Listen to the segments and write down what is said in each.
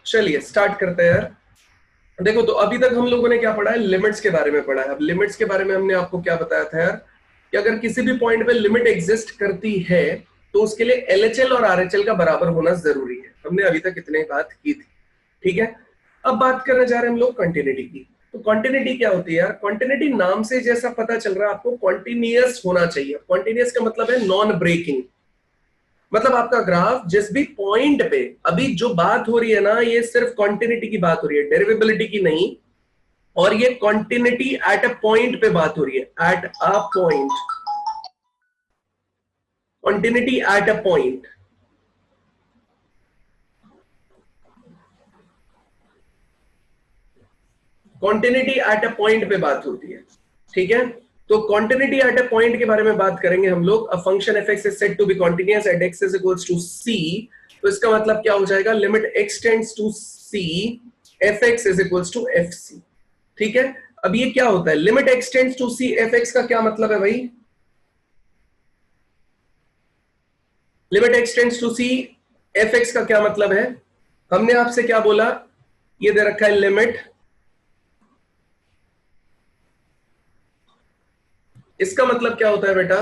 चलिए स्टार्ट करते हैं यार। देखो तो अभी तक हम लोगों ने क्या पढ़ा है, लिमिट्स के बारे में पढ़ा है। अब लिमिट्स के बारे में हमने आपको क्या बताया था यार, कि अगर किसी भी पॉइंट पे लिमिट एग्जिस्ट करती है तो उसके लिए एलएचएल और आरएचएल का बराबर होना जरूरी है। हमने अभी तक इतने बात की थी, ठीक है। अब बात करने जा रहे हैं हम लोग कॉन्टिन्यूटी की। तो कॉन्टिन्यूटी क्या होती है यार, कॉन्टिन्यूटी नाम से जैसा पता चल रहा है आपको, कॉन्टिन्यूअस होना चाहिए। कॉन्टिन्यूअस का मतलब है नॉन ब्रेकिंग। मतलब आपका ग्राफ जिस भी पॉइंट पे, अभी जो बात हो रही है ना, ये सिर्फ कॉन्टिन्यूटी की बात हो रही है, डेरिवेबिलिटी की नहीं। और ये कॉन्टिन्यूटी एट अ पॉइंट पे बात हो रही है, at a point, continuity at a point. Continuity at a point पे बात होती है, ठीक है। तो कॉन्टिन्यूटी एट अ पॉइंट के बारे में बात करेंगे हम लोग। A function f x is said to be continuous at x is equals to c. तो इसका मतलब क्या हो जाएगा, limit x tends to c f x is equals to f c, ठीक है। अब ये क्या होता है, limit x tends to c f x का क्या मतलब है भाई, limit x tends to c f x का क्या मतलब है। हमने आपसे क्या बोला, ये दे रखा है लिमिट, इसका मतलब क्या होता है बेटा,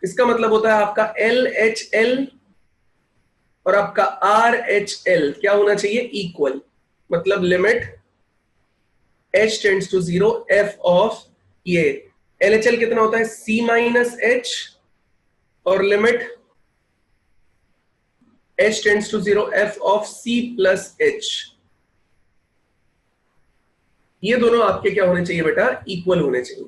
इसका मतलब होता है आपका एल एच एल और आपका आर एच एल क्या होना चाहिए, इक्वल। मतलब limit h tends to zero f of, ये एल एच एल कितना होता है, सी माइनस एच, और limit h tends to zero f of c plus h. ये दोनों आपके क्या होने चाहिए बेटा, इक्वल होने चाहिए,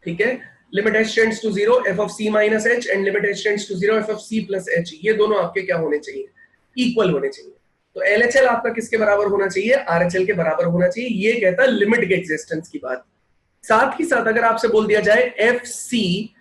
ठीक है। Limit h tends to zero f of c minus h and limit h tends to zero f of c plus h, ये दोनों आपके क्या होने चाहिए, इक्वल होने चाहिए। तो एलएचएल आपका किसके बराबर होना चाहिए, आरएचएल के बराबर होना चाहिए। ये कहता है लिमिट के एग्जिस्टेंस की बात। साथ ही साथ अगर आपसे बोल दिया जाए एफ सी,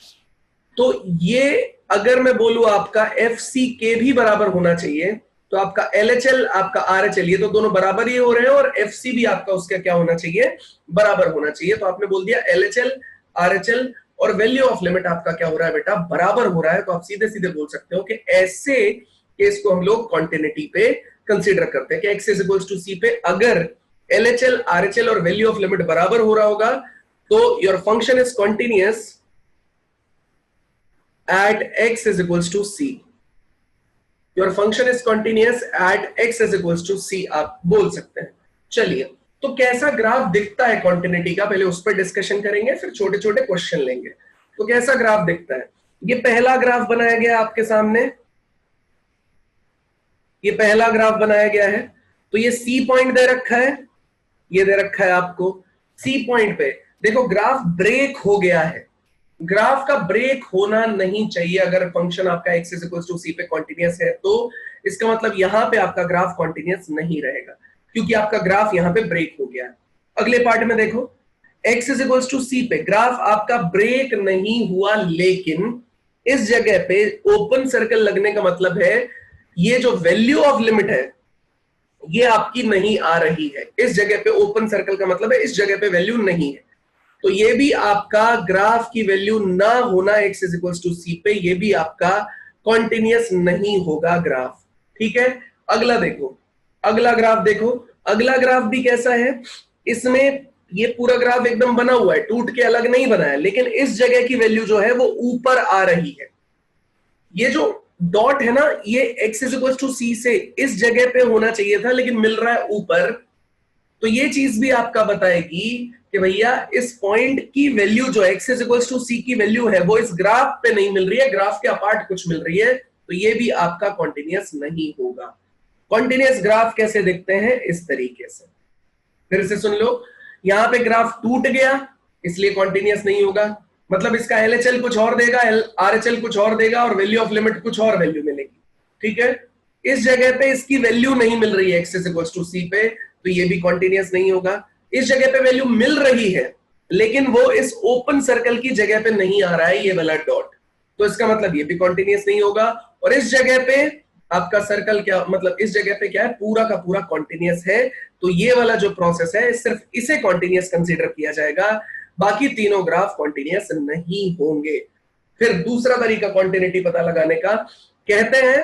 तो ये अगर मैं बोलूं आपका एफ सी के भी बराबर होना चाहिए, तो आपका एलएचएल आपका आरएचएल ये तो दोनों बराबर ही हो रहे हैं, और एफ सी भी आपका उसका क्या होना चाहिए, बराबर होना चाहिए। तो आपने बोल दिया एलएचएल आरएचएल और वैल्यू ऑफ लिमिट आपका क्या हो रहा है बेटा, बराबर हो रहा है। तो आप सीधे सीधे बोल सकते हो कि ऐसे केस को हम लोग कॉन्टिन्यूटी पे कंसीडर करते हैं कि एक्स इज इक्वल्स टू सी पे अगर एलएचएल आरएचएल और वैल्यू ऑफ लिमिट बराबर हो रहा होगा, तो your function is continuous at x is equals to c, your function is continuous at x is equals to c, आप बोल सकते हैं। चलिए तो कैसा ग्राफ दिखता है कॉन्टिन्यूटी का, पहले उस पर डिस्कशन करेंगे, फिर छोटे छोटे क्वेश्चन लेंगे। तो कैसा ग्राफ दिखता है, ये पहला ग्राफ बनाया गया आपके सामने, ये पहला ग्राफ बनाया गया है। तो ये सी पॉइंट दे रखा है, ये दे रखा है आपको सी पॉइंट पे। देखो ग्राफ ब्रेक हो गया है, ग्राफ का ब्रेक होना नहीं चाहिए। अगर फंक्शन आपका x इज इक्वल टू सी पे कॉन्टिन्यूअस है, तो इसका मतलब यहां पे आपका ग्राफ कॉन्टिन्यूअस नहीं रहेगा, क्योंकि आपका ग्राफ यहां पे ब्रेक हो गया है। अगले पार्ट में देखो, x इज इक्वल टू सी पे ग्राफ आपका ब्रेक नहीं हुआ, लेकिन इस जगह पे ओपन सर्कल लगने का मतलब है ये जो वैल्यू ऑफ लिमिट है ये आपकी नहीं आ रही है। इस जगह पे ओपन सर्कल का मतलब है इस जगह पे वैल्यू नहीं है। तो ये भी आपका ग्राफ की वैल्यू ना होना x इज इक्वल टू सी पे, ये भी आपका कॉन्टिन्यूअस नहीं होगा ग्राफ, ठीक है। अगला देखो, अगला ग्राफ देखो, अगला ग्राफ भी कैसा है, इसमें ये पूरा ग्राफ एकदम बना हुआ है, टूट के अलग नहीं बना है, लेकिन इस जगह की वैल्यू जो है वो ऊपर आ रही है। ये जो डॉट है ना, ये x इज इक्वल टू सी से इस जगह पे होना चाहिए था, लेकिन मिल रहा है ऊपर। तो ये चीज भी आपका बताएगी कि भैया इस पॉइंट की वैल्यू जो x इज इक्वल टू सी की वैल्यू है वो इस ग्राफ पे नहीं मिल रही है, ग्राफ के अपार्ट कुछ मिल रही है। तो ये भी आपका कॉन्टिन्यूअस नहीं होगा। कॉन्टिन्यूअस ग्राफ कैसे दिखते हैं, इस तरीके से। फिर से सुन लो, यहां पे ग्राफ टूट गया इसलिए कॉन्टिन्यूअस नहीं होगा, मतलब इसका एलएचएल कुछ और देगा, आरएचएल कुछ और देगा, और वैल्यू ऑफ लिमिट कुछ और वैल्यू मिलेगी, ठीक है। इस जगह पे इसकी वैल्यू नहीं मिल रही है x इज इक्वल टू सी पे, तो ये भी कॉन्टिन्यूअस नहीं होगा। इस जगह पे वैल्यू मिल रही है, लेकिन वो इस ओपन सर्कल की जगह पे नहीं आ रहा है, ये वाला डॉट, तो इसका मतलब ये भी कॉन्टिन्यूअस नहीं होगा। और इस जगह पे आपका सर्कल क्या, मतलब इस जगह पे क्या है, पूरा का पूरा कॉन्टिन्यूअस है। तो ये वाला जो प्रोसेस है सिर्फ इसे कॉन्टिन्यूअस कंसीडर किया जाएगा, बाकी तीनों ग्राफ कॉन्टिन्यूअस नहीं होंगे। फिर दूसरा तरीका कॉन्टिन्यूटी पता लगाने का, कहते हैं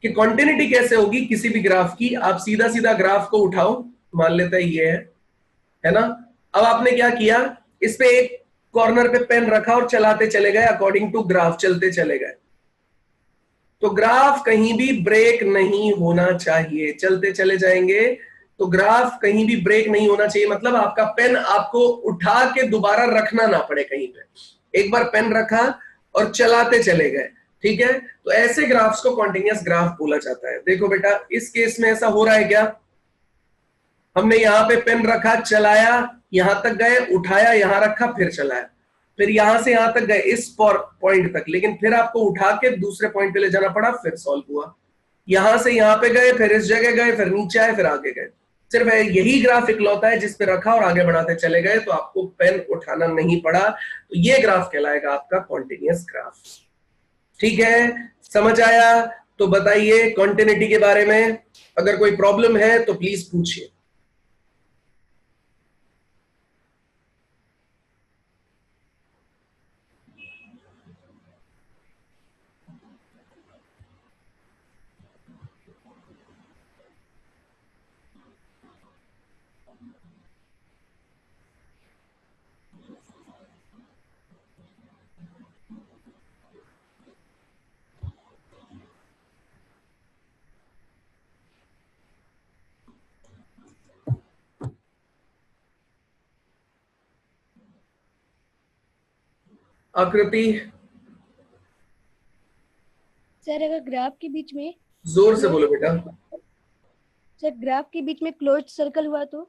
कि कॉन्टिन्यूटी कैसे होगी किसी भी ग्राफ की। आप सीधा सीधा ग्राफ को उठाओ, मान लेते हैं ये है ना। अब आपने क्या किया, इस पे एक कॉर्नर पे पेन रखा और चलाते चले गए, अकॉर्डिंग टू ग्राफ चलते चले गए। तो ग्राफ कहीं भी ब्रेक नहीं होना चाहिए, चलते चले जाएंगे तो ग्राफ कहीं भी ब्रेक नहीं होना चाहिए। मतलब आपका पेन आपको उठा के दोबारा रखना ना पड़े कहीं पे, एक बार पेन रखा और चलाते चले गए, ठीक है। तो ऐसे ग्राफ्स को कॉन्टिन्यूअस ग्राफ बोला जाता है। देखो बेटा, इस केस में ऐसा हो रहा है क्या, हमने यहां पे पेन रखा, चलाया, यहां तक गए, उठाया, यहां रखा, फिर चलाया, फिर यहां से यहां तक गए इस पॉइंट तक, लेकिन फिर आपको उठा के दूसरे पॉइंट पे ले जाना पड़ा, फिर सॉल्व हुआ। यहां से यहां पे गए, फिर इस जगह गए, फिर नीचे आए, फिर आगे गए। सिर्फ यही ग्राफ इकलौता है जिस पे रखा और आगे बढ़ाते चले गए, तो आपको पेन उठाना नहीं पड़ा। तो ये ग्राफ कहलाएगा आपका कॉन्टिन्यूअस ग्राफ। ठीक है, समझ आया? तो बताइए कॉन्टिन्यूटी के बारे में अगर कोई प्रॉब्लम है तो प्लीज पूछिए। आकृति, सर अगर ग्राफ के बीच में जोर से बोलो बेटा। सर ग्राफ के बीच में क्लोज्ड सर्कल हुआ तो?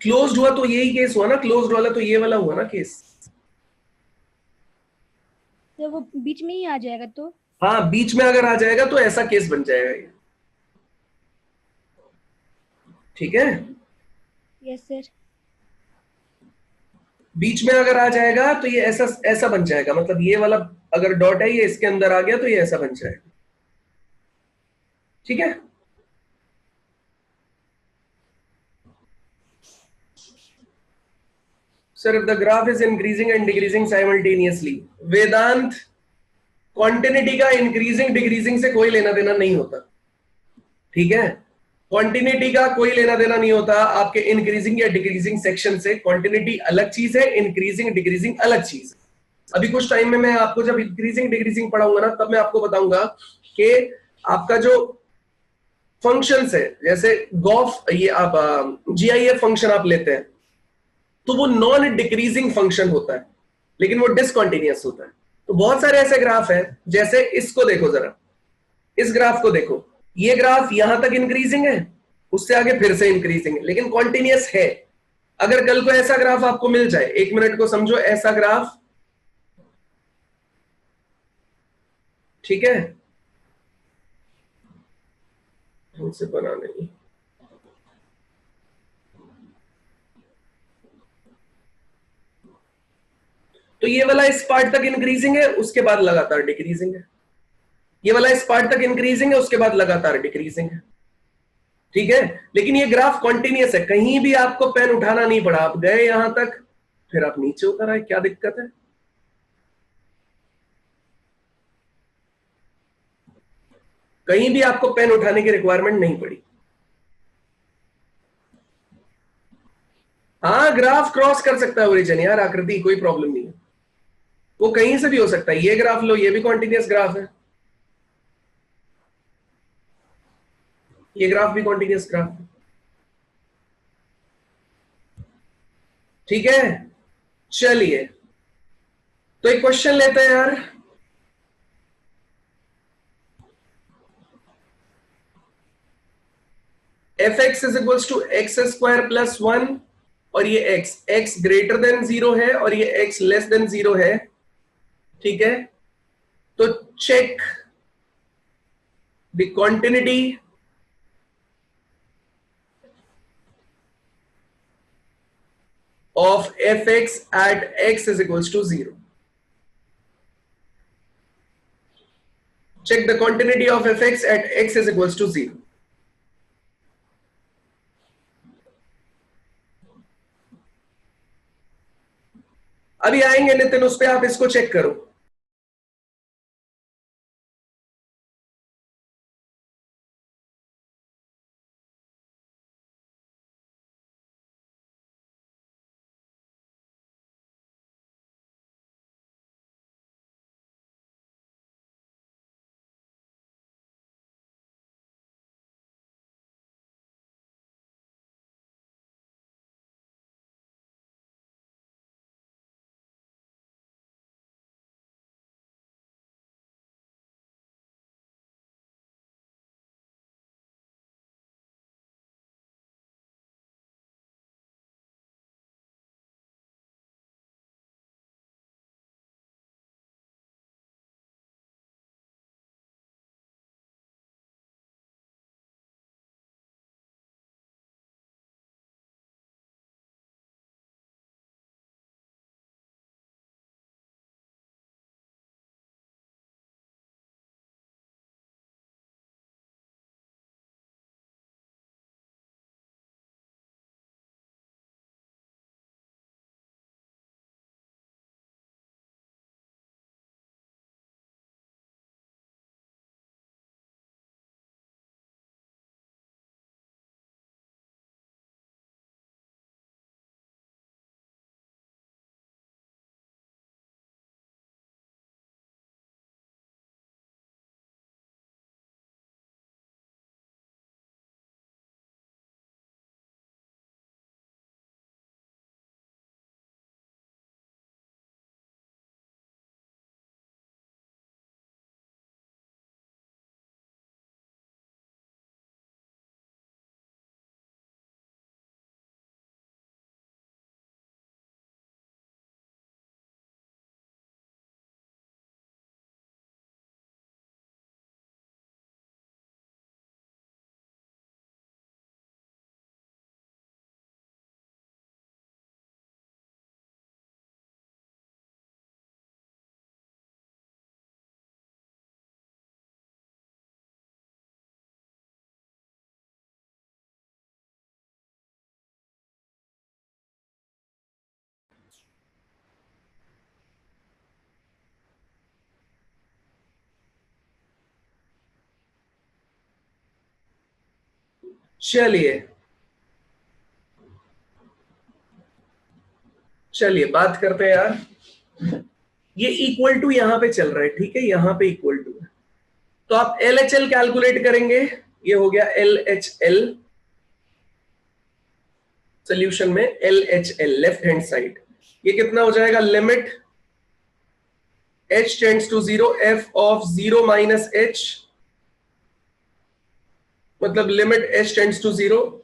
क्लोज्ड हुआ तो यही केस हुआ ना, क्लोज्ड वाला तो ये वाला हुआ ना केस। तो वो बीच में ही आ जाएगा तो? हाँ, बीच में अगर आ जाएगा तो ऐसा केस बन जाएगा ये। ठीक है, यस सर। बीच में अगर आ जाएगा तो ये ऐसा ऐसा बन जाएगा, मतलब ये वाला अगर डॉट है ये इसके अंदर आ गया तो ये ऐसा बन जाएगा। ठीक है, sir if the graph is increasing and decreasing simultaneously, Vedant quantity का इंक्रीजिंग डिक्रीजिंग से कोई लेना देना नहीं होता। ठीक है, क्वांटिटी का कोई लेना देना नहीं होता आपके इंक्रीजिंग या डिक्रीजिंग सेक्शन से। क्वांटिटी अलग चीज है, इंक्रीजिंग डिक्रीजिंग अलग चीज है। अभी कुछ टाइम में मैं आपको जब इंक्रीजिंग डिक्रीजिंग पढ़ाऊंगा ना, तब मैं आपको बताऊंगा कि आपका जो फंक्शंस है, जैसे गॉफ, ये आप जीआईएफ फंक्शन आप लेते हैं तो वो नॉन डिक्रीजिंग फंक्शन होता है, लेकिन वो डिसकंटीन्यूअस होता है। तो बहुत सारे ऐसे ग्राफ है, जैसे इसको देखो जरा, इस ग्राफ को देखो, ये ग्राफ यहां तक इंक्रीजिंग है, उससे आगे फिर से इंक्रीजिंग है, लेकिन कॉन्टिन्यूअस है। अगर कल को ऐसा ग्राफ आपको मिल जाए, एक मिनट को समझो, ऐसा ग्राफ, ठीक है, हमसे बना नहीं, तो ये वाला इस पार्ट तक इंक्रीजिंग है, उसके बाद लगातार डिक्रीजिंग है। ये वाला इस पार्ट तक इंक्रीजिंग है, उसके बाद लगातार डिक्रीजिंग है। ठीक है, लेकिन ये ग्राफ कॉन्टिन्यूअस है, कहीं भी आपको पेन उठाना नहीं पड़ा, आप गए यहां तक, फिर आप नीचे उतर आए, क्या दिक्कत है? कहीं भी आपको पेन उठाने की रिक्वायरमेंट नहीं पड़ी। हाँ, ग्राफ क्रॉस कर सकता है ओरिजिन यार, आकृति, कोई प्रॉब्लम नहीं है, वो कहीं से भी हो सकता है। ये ग्राफ लो, ये भी कॉन्टिन्यूअस ग्राफ है, ये ग्राफ भी कॉन्टिन्यूअस ग्राफ है। ठीक है, चलिए तो एक क्वेश्चन लेते हैं यार। F x is equal to x square plus one, और ये एक्स ग्रेटर देन जीरो है और ये एक्स लेस देन जीरो है। ठीक है, तो check the continuity of fx at x is equals to 0. Check the continuity of fx at x is equals to 0. अभी आएंगे नितिन उस पे, आप इसको चेक करो। चलिए बात करते हैं यार। ये इक्वल टू यहां पे चल रहा है, ठीक है, यहां पे इक्वल टू है, तो आप LHL कैलकुलेट करेंगे। ये हो गया LHL, सोल्यूशन में LHL लेफ्ट हैंड साइड, ये कितना हो जाएगा, limit h tends to 0 f of 0 minus h, मतलब limit h tends to 0,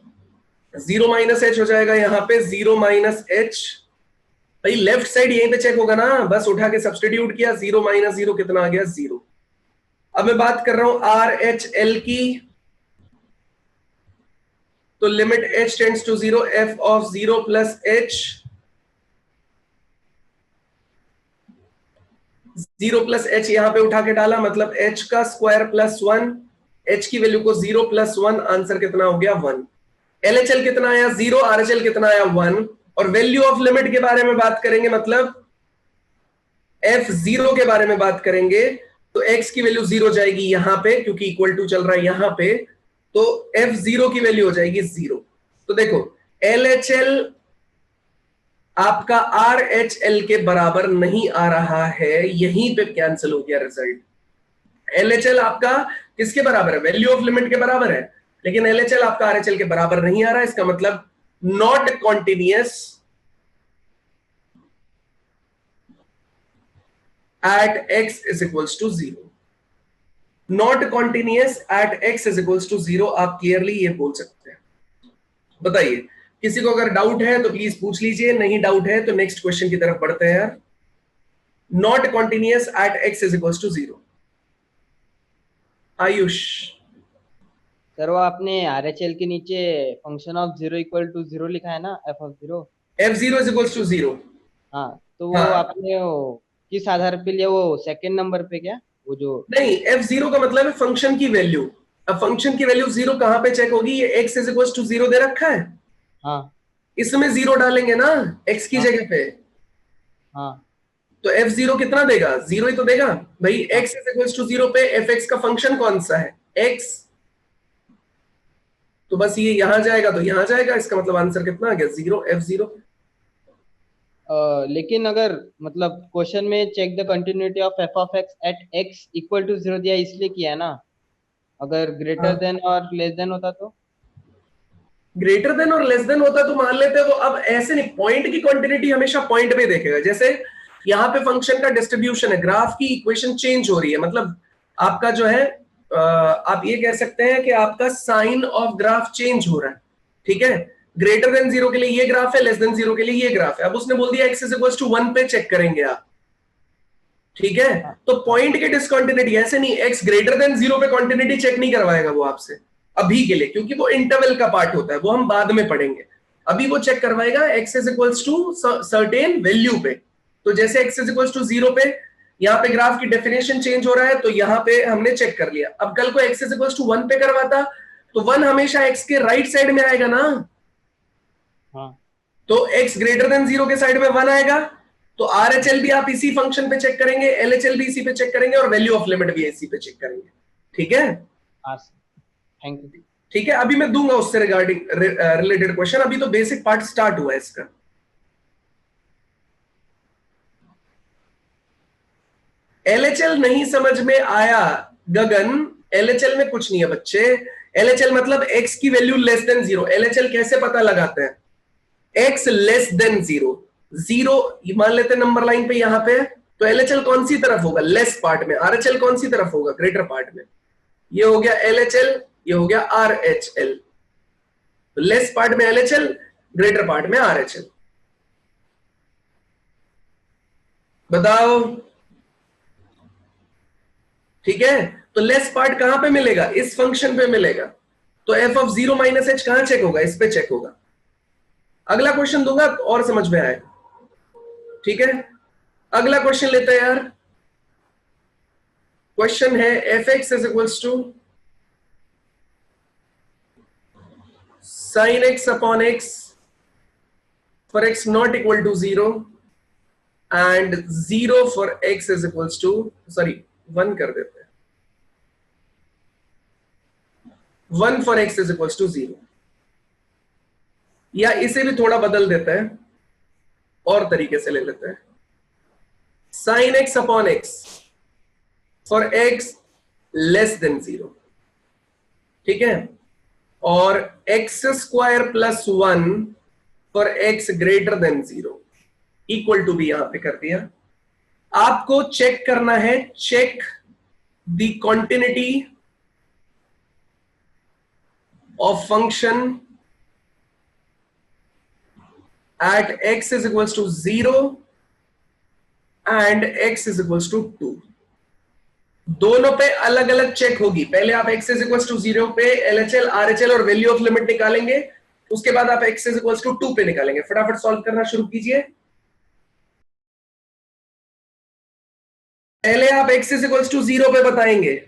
0 minus h हो जाएगा यहां पे 0 माइनस h। भाई लेफ्ट साइड यहीं पे चेक होगा ना, बस उठा के सब्स्टिट्यूट किया, 0 माइनस 0 कितना आ गया, 0। अब मैं बात कर रहा हूं RHL की, तो limit h tends to 0 f of 0 plus h, 0 plus h यहां पे उठा के डाला, मतलब h का स्क्वायर प्लस 1, h की वैल्यू को 0 प्लस 1, आंसर कितना हो गया 1। LHL कितना आया 0, RHL कितना आया 1। और वैल्यू ऑफ लिमिट के बारे में बात करेंगे, मतलब f0 के बारे में बात करेंगे, तो x की वैल्यू 0 जाएगी यहां पे, क्योंकि इक्वल टू चल रहा है यहां पे, तो f0 की वैल्यू हो जाएगी 0। तो देखो LHL आपका RHL के बराबर नहीं आ रहा है, यहीं पे कैंसिल हो गया रिजल्ट। LHL आपका किसके बराबर है, वैल्यू ऑफ लिमिट के बराबर है, लेकिन LHL आपका RHL के बराबर नहीं आ रहा है, इसका मतलब not continuous at x is equals to 0। Not continuous at x is equals to 0, आप क्लियरली ये बोल सकते हैं। बताइए, किसी को अगर डाउट है तो प्लीज पूछ लीजिए, नहीं डाउट है तो नेक्स्ट क्वेश्चन की तरफ बढ़ते हैं यार। Not continuous at x is equals to 0। Ayush sir वो आपने RHL के नीचे फंक्शन ऑफ 0 इक्वल टू 0 लिखा है ना, f of 0, f0 is equals to 0। हाँ, तो वो हाँ, आपने वो किस आधार पे लिया, वो सेकंड नंबर पे क्या, वो जो नहीं, f0 का मतलब है फंक्शन की वैल्यू। अब फंक्शन की वैल्यू 0 कहां पे चेक होगी, ये x इज इक्वल्स टू 0 दे रखा है, हाँ इसमें 0 डालेंगे ना x की हाँ जगह पे, हाँ तो f0 कितना देगा, 0 ही तो देगा भाई। हाँ x इज इक्वल्स टू 0 पे fx का फंक्शन कौन सा है, x, तो बस ये यहां जाएगा तो यहां जाएगा, इसका मतलब आंसर कितना आ गया, 0, f0। लेकिन अगर मतलब क्वेश्चन में check the continuity of f of x at x equal to 0 दिया, इसलिए किया है ना, अगर ग्रेटर देन और लेस देन होता तो। ग्रेटर देन और लेस देन होता तो मान लेते, तो अब ऐसे नहीं, पॉइंट की क्वांटिटी हमेशा पॉइंट पे देखेगा। जैसे यहाँ पे फंक्शन का डिस्ट्रीब्यूशन है, ग्राफ की इक्वेशन चेंज हो रही है, मतलब आपका जो है आप ये कह सकते हैं कि आपका साइन ऑफ ग्राफ चेंज हो रहा है, ठीक है। ग्रेटर देन 0 के लिए ये ग्राफ है, लेस देन 0 के लिए ये ग्राफ है। अब उसने बोल दिया x इज इक्वल टू 1 पे चेक करेंगे आप, ठीक है। तो पॉइंट के डिसकंटिन्यूटी ऐसे नहीं, x ग्रेटर देन 0 पे कॉन्टिन्यूटी चेक नहीं करवाएगा वो आपसे अभी के लिए, क्योंकि वो इंटरवल का पार्ट होता है, वो हम बाद में पढ़ेंगे। अभी वो चेक करवाएगा x is equals to certain value पे। तो जैसे x इज इक्वल्स टू 0 पे, यहाँ पे ग्राफ की डेफिनेशन चेंज हो रहा है, तो यहाँ पे हमने चेक कर लिया। अब कल को x इज इक्वल्स टू 1 पे करवाता, तो 1 हमेशा x के राइट साइड में आएगा ना, हाँ तो x ग्रेटर देन 0 के साइड में 1 आएगा, तो RHL भी आप इसी फंक्शन पे चेक करेंगे, LHL भी इसी पे चेक करेंगे, और वैल्यू ऑफ लिमिट भी इसी पे चेक करेंगे, ठीक है। हाँ थैंक यू। ठीक है, अभी मैं दूंगा उससे रिगार्डिंग रिलेटेड क्वेश्चन, अभी तो बेसिक पार्ट स्टार्ट हुआ है इसका। LHL नहीं समझ में आया गगन, LHL में कुछ नहीं है बच्चे। LHL मतलब x की वैल्यू लेस देन 0। LHL कैसे पता लगाते हैं, x लेस देन 0, 0 मान लेते नंबर लाइन पे यहां पे, तो LHL कौन सी तरफ होगा, लेस पार्ट में। RHL कौन सी तरफ होगा, ग्रेटर पार्ट में। ये हो गया LHL, ये हो गया RHL। तो लेस पार्ट में LHL, ग्रेटर पार्ट में RHL। बताओ, ठीक है। तो लेस पार्ट कहां पे मिलेगा, इस फंक्शन पे मिलेगा, तो f ऑफ 0 माइनस h कहां चेक होगा, इस पे चेक होगा। अगला क्वेश्चन दूंगा और समझ में आएगा, ठीक है। अगला क्वेश्चन लेते हैं यार। क्वेश्चन है fx is equals to sin x upon x for x not equal to 0 and 0 for x is equals to, sorry 1 कर देते हैं, 1 for x is equals to 0। या इसे भी थोड़ा बदल देता है, और तरीके से ले लेते हैं, sine x upon x for x less than 0, ठीक है, और x square plus 1 for x greater than 0 equal to भी यहां पे कर दिया। आपको चेक करना है, check the continuity of function at x is equals to 0 and x is equals to 2। दोनों पे अलग अलग चेक होगी। पहले आप x is equals to 0 पे LHL, RHL और वैल्यू ऑफ लिमिट निकालेंगे, उसके बाद आप x is equals to 2 पे निकालेंगे। फटाफट सॉल्व करना शुरू कीजिए। पहले आप x is equals to 0 पे बताएंगे,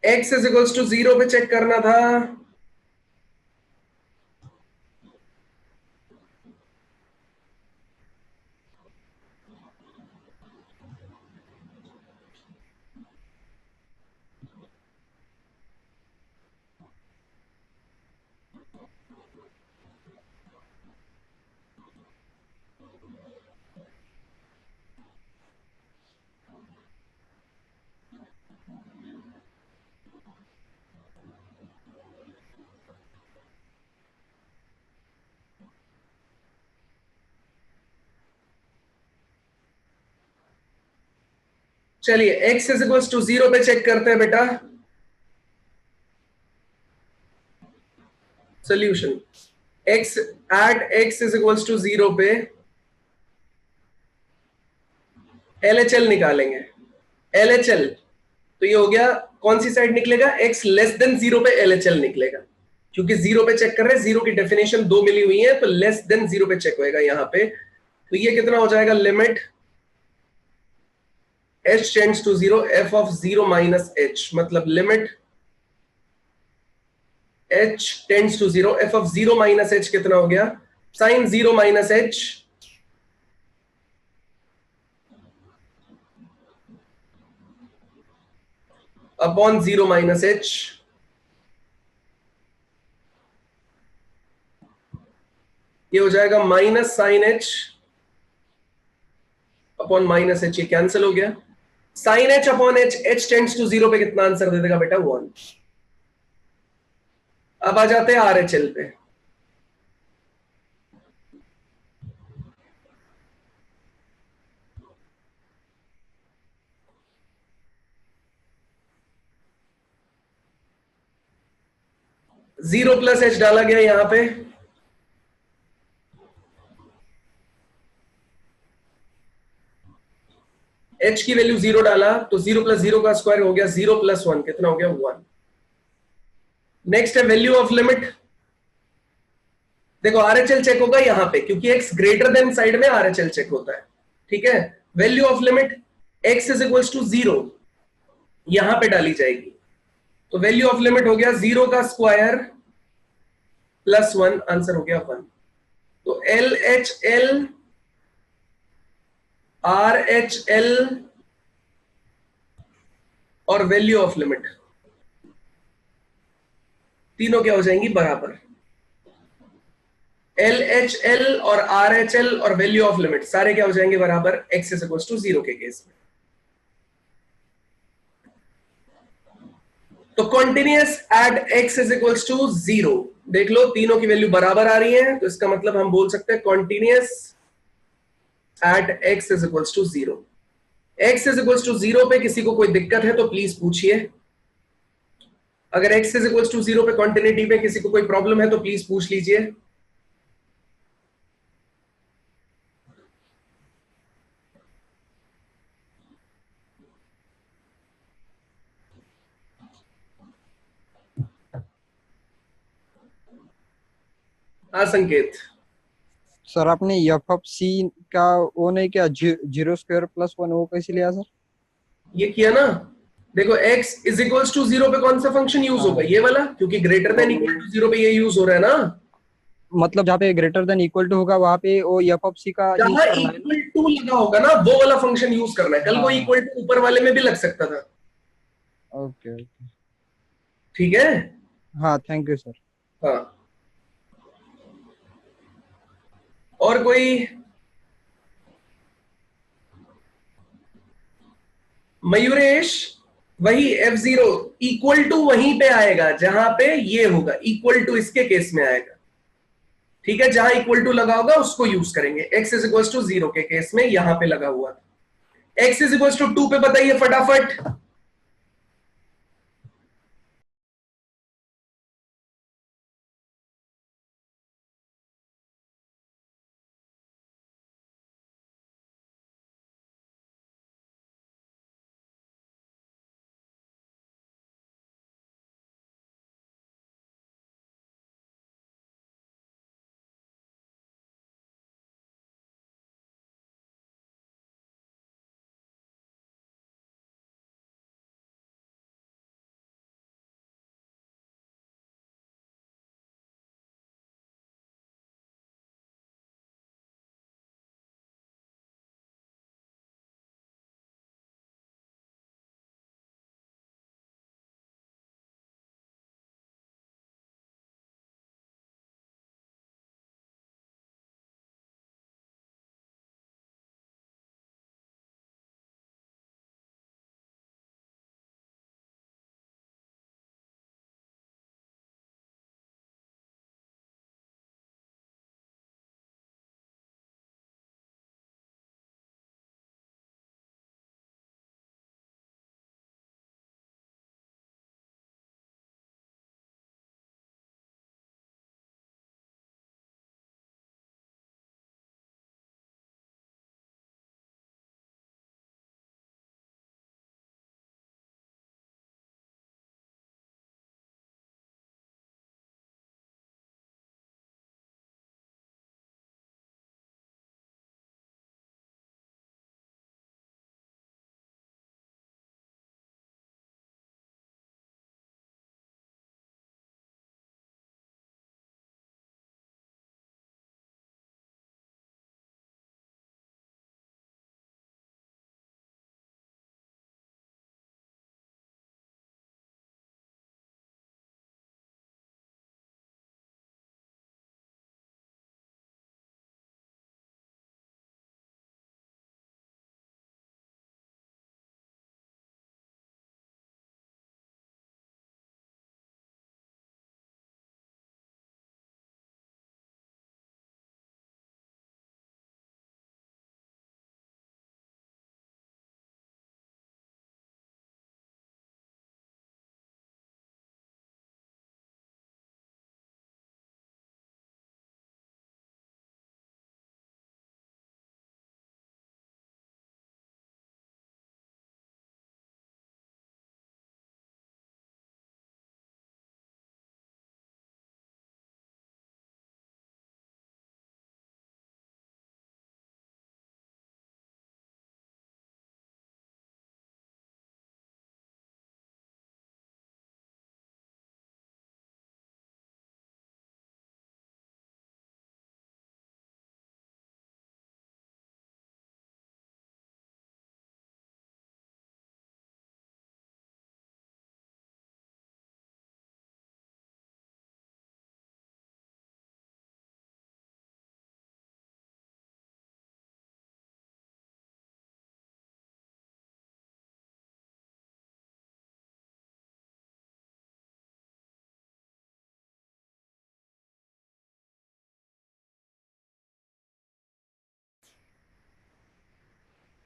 x is equals to 0 पे चेक करना था। चलिए x is equals to 0 पे चेक करते हैं बेटा। Solution x at x is equals to 0 पे LHL निकालेंगे। LHL तो ये हो गया, कौन सी साइड निकलेगा, x लेस देन 0 पे LHL निकलेगा, क्योंकि 0 पे चेक कर रहे हैं, 0 की डेफिनेशन 2 मिली हुई है, तो लेस देन 0 पे चेक होएगा यहां पे। तो ये कितना हो जाएगा, limit h tends to 0 f of 0 minus h, मतलब limit h tends to 0 f of 0 minus h कितना हो गया, sine 0 minus h upon 0 minus h, ये हो जाएगा minus sine h upon minus h, ये कैंसिल हो गया। Sine h upon h, h tends to 0 पे कितना आंसर दे देगा बेटा, 1। अब आ जाते हैं RHL पे। जीरो प्लस h डाला गया यहां पे, h की वैल्यू 0 डाला तो 0 प्लस 0 का स्क्वायर हो गया 0 प्लस 1 कितना हो गया, 1। नेक्स्ट है वैल्यू ऑफ लिमिट। देखो RHL चेक होगा यहां पे, क्योंकि x ग्रेटर देन साइड में RHL चेक होता है, ठीक है। Value of limit x is equals to 0 यहां पे डाली जाएगी, तो वैल्यू ऑफ लिमिट हो गया 0 का स्क्वायर प्लस 1, आंसर हो गया 1। तो LHL RHL और वैल्यू ऑफ लिमिट तीनों क्या हो जाएंगी, बराबर। एल एच एल और आर एच एल और वैल्यू ऑफ लिमिट सारे क्या हो जाएंगे बराबर x इज इक्वल टू 0 के केस में। तो continuous at x is equal to 0, देख लो तीनों की वैल्यू बराबर आ रही है, तो इसका मतलब हम बोल सकते हैं continuous at x is equal to 0। x is equal to 0 पे किसी को कोई दिक्कत है तो प्लीज पूछिए। अगर x इज इक्वल टू 0 पे कॉन्टिन्यूटी पे किसी को कोई प्रॉब्लम है तो प्लीज पूछ लीजिए। हाँ संकेत। सर आपने एफ ऑफ सी का वो नहीं किया, 0² + 1, वो कैसे लिया सर? ये किया ना, देखो x इज इक्वल टू 0 पे कौन सा फंक्शन यूज होगा, ये वाला, क्योंकि ग्रेटर देन इक्वल टू 0 पे ये यूज हो रहा है ना। मतलब जहाँ पे ग्रेटर देन इक्वल टू होगा वहां पे वो एफ ऑफ सी का यूज जहां करना है ना? इक्वल टू लगा होगा ना वो वाला फंक्शन यूज करना है। कल को हाँ। इक्वल टू ऊपर वाले में भी लग सकता था। Okay okay. ठीक है। हाँ थैंक यू सर। हाँ, और कोई? मयूरेश, वही f0 इक्वल टू वहीं पे आएगा जहां पे ये होगा, इक्वल टू इसके केस में आएगा। ठीक है, जहां इक्वल टू लगा होगा उसको यूज करेंगे। x इज इक्वल टू 0 के केस में यहां पे लगा हुआ था। x इज इक्वल टू 2 पे बताइए फटाफट।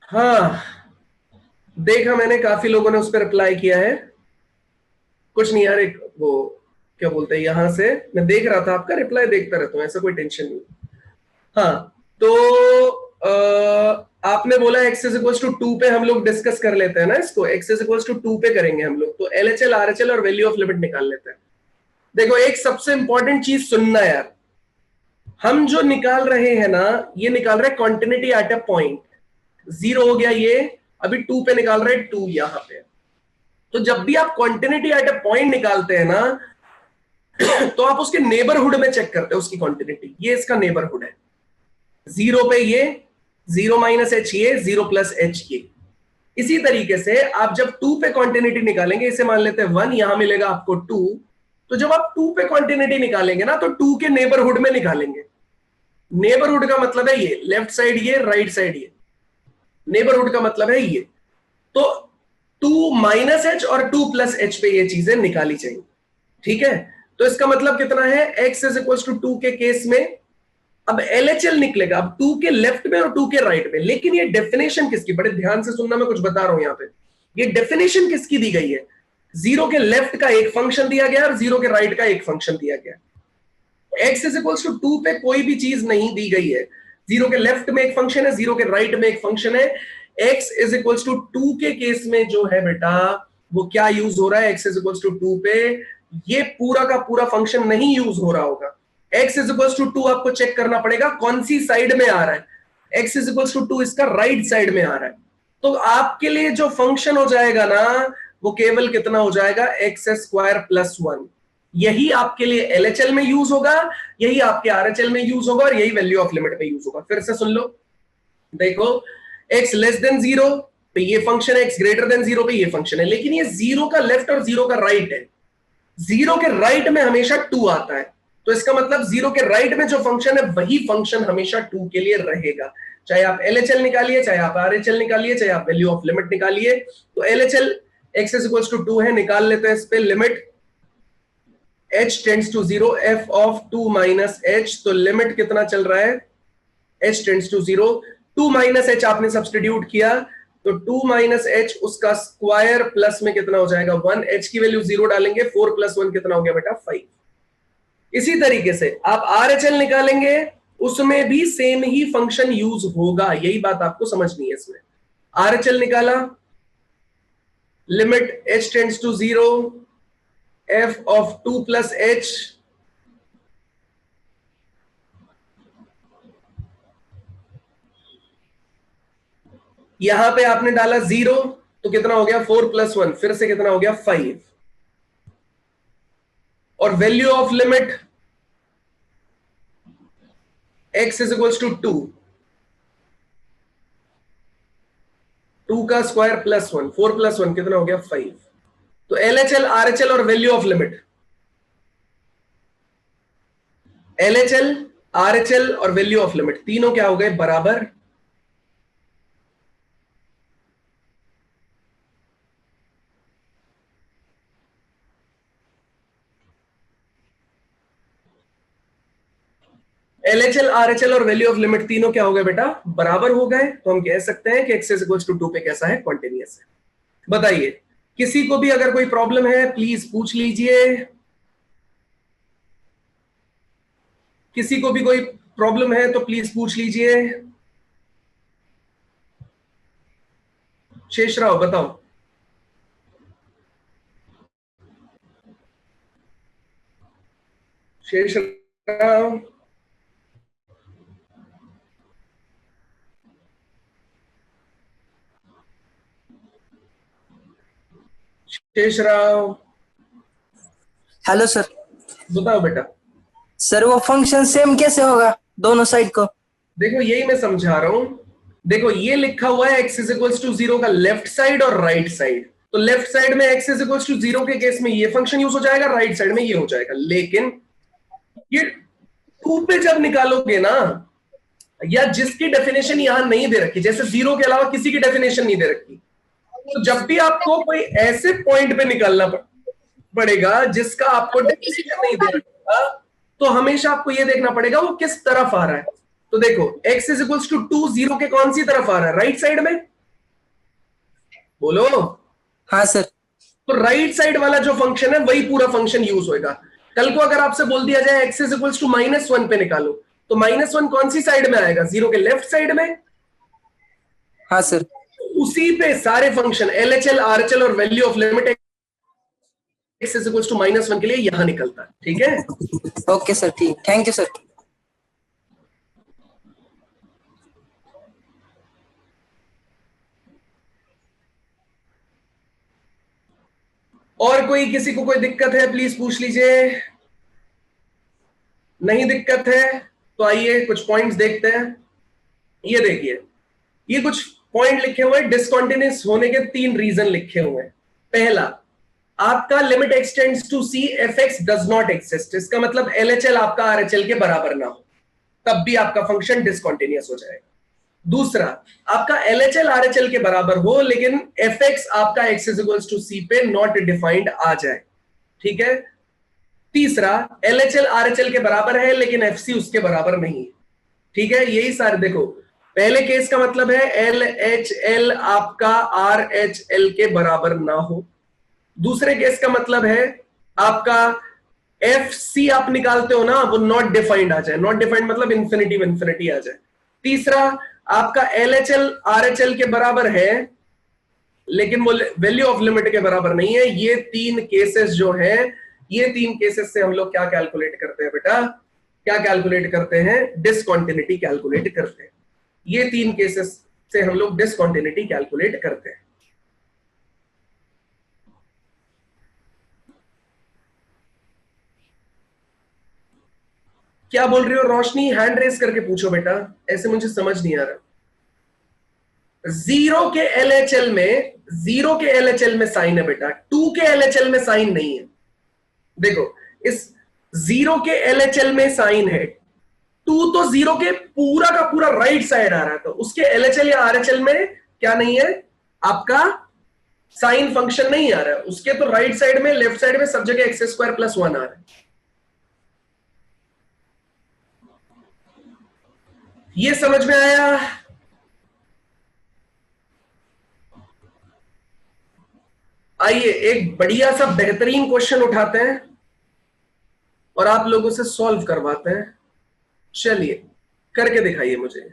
हाँ, देखा मैंने, काफी लोगों ने उस पर रिप्लाई किया है। कुछ नहीं यार, एक वो क्या बोलते हैं, यहां से मैं देख रहा था, आपका रिप्लाई देखता रहता हूँ, ऐसा कोई टेंशन नहीं। हाँ, तो आपने बोला x इज इक्वल टू 2 पे हम लोग डिस्कस कर लेते हैं ना इसको, x इज इक्वल टू 2 पे करेंगे हम लोग, तो LHL RHL और वैल्यू ऑफ लिमिट निकाल लेते हैं। देखो, एक सबसे इंपॉर्टेंट चीज सुनना यार, हम जो निकाल रहे हैं ना, ये निकाल रहे हैं कॉन्टिन्यूटी एट अ पॉइंट। 0 हो गया ये, अभी 2 पे निकाल रहे हैं 2 यहां पे। तो जब भी आप कॉन्टिन्यूटी एट अ पॉइंट निकालते हैं ना, तो आप उसके नेबरहुड में चेक करते हो उसकी कॉन्टिन्यूटी। ये इसका नेबरहुड है, 0 पे ये, 0 माइनस एच ये, 0 प्लस एच ये। इसी तरीके से आप जब 2 पे कॉन्टिन्यूटी निकालेंगे, इसे मान लेते हैं 1, यहां मिलेगा आपको 2, तो जब आप 2 पे कॉन्टिन्यूटी निकालेंगे ना, तो 2 के नेबरहुड में निकालेंगे। नेबरहुड का मतलब है ये, लेफ्ट साइड ये, राइट साइड ये, नेबरहुड का मतलब है ये। तो 2 माइनस एच और 2 प्लस एच पे ये चीजें निकाली चाहिए, ठीक है। तो इसका मतलब कितना है, x इज इक्वल टू 2 के केस में अब LHL निकलेगा, अब 2 के लेफ्ट में और 2 के राइट में। लेकिन ये डेफिनेशन किसकी, बड़े ध्यान से सुनना, मैं कुछ बता रहा हूं यहां पे, ये डेफिनेशन किसकी दी गई है। 0 के लेफ्ट का एक फंक्शन दिया गया और 0 के राइट का एक फंक्शन दिया गया। x इज इक्वल टू 2 पे कोई भी चीज नहीं दी गई है। 0 के लेफ्ट में एक फंक्शन है, 0 के राइट में एक फंक्शन है। x इज इक्वल टू 2 के केस में जो है बेटा, वो क्या यूज हो रहा है, x इज इक्वल टू 2 पे ये पूरा का पूरा फंक्शन नहीं यूज हो रहा होगा। x इज इक्वल टू 2 आपको चेक करना पड़ेगा कौन सी साइड में आ रहा है। x इज इक्वल टू 2 इसका राइट साइड में आ रहा है। तो आपके लिए जो फंक्शन हो जाएगा ना, वो केवल कितना हो जाएगा, एक्स स्क्वायर प्लस 1। यही आपके लिए LHL में यूज होगा, यही आपके RHL में यूज होगा, और यही वैल्यू ऑफ लिमिट में यूज होगा। फिर से सुन लो, देखो, x लेस देन 0 पे ये फंक्शन है, x ग्रेटर देन 0 पे ये फंक्शन है, लेकिन ये 0 का लेफ्ट और 0 का राइट है। 0 के राइट में हमेशा 2 आता है, तो इसका मतलब 0 के राइट में जो फंक्शन है वही फंक्शन हमेशा 2 के लिए रहेगा। चाहे आप LHL निकालिए, चाहे आप RHL निकालिए, चाहे आप वैल्यू ऑफ लिमिट निकालिए। तो LHL x is equal to 2 है, निकाल लेते हैं इस पे limit h tends to 0 f of 2 minus h। तो लिमिट कितना चल रहा है, h tends to 0, 2 minus h आपने सब्स्टिट्यूट किया, तो 2 माइनस h उसका स्क्वायर प्लस में कितना हो जाएगा 1, h की वैल्यू 0 डालेंगे, 4 प्लस 1 कितना हो गया बेटा 5। इसी तरीके से आप RHL निकालेंगे, उसमें भी सेम ही फंक्शन यूज होगा, यही बात आपको समझनी है इसमें। RHL निकाला, limit h tends to 0 f of 2 plus h, यहां पे आपने डाला 0, तो कितना हो गया 4 प्लस 1, फिर से कितना हो गया 5। और value of limit x is equal to 2, 2 का स्क्वायर प्लस 1, 4 प्लस 1 कितना हो गया 5। तो LHL RHL और value of limit, LHL RHL और वैल्यू ऑफ लिमिट तीनों क्या हो गए बराबर। LHL RHL और वैल्यू ऑफ लिमिट तीनों क्या हो गए बेटा, बराबर हो गए। तो हम कह सकते हैं कि x इज इक्वल टू 2 पे कैसा है, कॉन्टिन्यूअस है। बताइए, किसी को भी अगर कोई प्रॉब्लम है प्लीज पूछ लीजिए, किसी को भी कोई प्रॉब्लम है तो प्लीज पूछ लीजिए। शेषराव बताओ। Sheshrao, Sheshrao, hello sir. बताओ बेटा। सर वो फंक्शन सेम कैसे होगा दोनों साइड को? देखो, यही मैं समझा रहा हूं। देखो, ये लिखा हुआ है x इज इक्वल टू 0 का लेफ्ट साइड और राइट साइड। तो लेफ्ट साइड में x इज इक्वल टू 0 के केस में ये फंक्शन यूज हो जाएगा, राइट साइड में ये हो जाएगा। लेकिन ये 2 पे जब निकालोगे ना, या जिसकी डेफिनेशन यहां नहीं दे रखी, जैसे 0 के अलावा किसी की डेफिनेशन नहीं दे रखी, तो जब भी आपको कोई ऐसे पॉइंट पे निकालना पड़ेगा जिसका आपको डेफिनेशन नहीं दे रखा, तो हमेशा आपको यह देखना पड़ेगा वो किस तरफ आ रहा है। तो देखो, x इज इक्वल टू 2 0 के कौन सी तरफ आ रहा है, राइट साइड में, बोलो। हाँ सर। तो राइट साइड वाला जो फंक्शन है वही पूरा फंक्शन यूज होगा। कल को अगर आपसे बोल दिया जाए एक्स इज इक्वल्स टू -1 पे निकालो, तो -1 कौन सी साइड में आएगा? जीरो के लेफ्ट साइड में। हाँ सर। उसी पे सारे फंक्शन एलएचएल, आरएचएल और value of limit x is equals to -1 के लिए यहां निकलता है। ठीक है, ओके सर, ठीक, थैंक यू सर। और कोई किसी को कोई दिक्कत है प्लीज पूछ लीजिए। नहीं दिक्कत है तो आइए कुछ पॉइंट्स देखते हैं। ये देखिए, ये कुछ पॉइंट लिखे हुए हैं, डिसकंटिन्यूअस होने के 3 रीजन लिखे हुए हैं। पहला, आपका limit x tends to c, f x does not exist. इसका मतलब एलएचएल आपका आरएचएल के बराबर ना हो, तब भी आपका फंक्शन डिसकंटिन्यूअस हो जाएगा। दूसरा, आपका एलएचएल आरएचएल के बराबर हो लेकिन एफ एक्स आपका एक्स इज इक्वल्स टू सी पे नॉट डिफाइंड आ जाए। ठीक है। तीसरा, एलएचएल आरएचएल के बराबर है लेकिन एफसी उसके बराबर नहीं है। ठीक है, यही सारे देखो। पहले केस का मतलब है एल एच एल आपका आर एच एल के बराबर ना हो। दूसरे केस का मतलब है आपका एफ सी आप निकालते हो ना, वो नॉट डिफाइंड आ जाए। नॉट डिफाइंड मतलब इंफिनिटी आ जाए। तीसरा, आपका L H L R H L के बराबर है लेकिन वो वैल्यू ऑफ लिमिट के बराबर नहीं है। ये 3 केसेस जो है, ये 3 केसेस से हम लोग क्या कैलकुलेट करते हैं बेटा? क्या कैलकुलेट करते हैं? डिसकंटिन्यूटी कैलकुलेट करते हैं। ये 3 केसेस से हम लोग डिसकंटिन्यूटी कैलकुलेट करते हैं। क्या बोल रही हो रोशनी? हैंड रेस करके पूछो बेटा, ऐसे मुझे समझ नहीं आ रहा। जीरो के एलएचएल में साइन है बेटा, 2 के एलएचएल में साइन नहीं है। देखो, इस 0 के एलएचएल में साइन है, 2 तो 0 के पूरा का पूरा राइट साइड आ रहा है, तो उसके एलएचएल या आरएचएल में क्या नहीं है? आपका साइन फंक्शन नहीं आ रहा है। उसके तो राइट साइड में, लेफ्ट साइड में सब जगह एक्स स्क्वायर प्लस 1 आ रहा है। ये समझ में आया? आइए एक बढ़िया सा बेहतरीन क्वेश्चन उठाते हैं और आप लोगों से सॉल्व करवाते हैं। चलिए करके दिखाइए मुझे।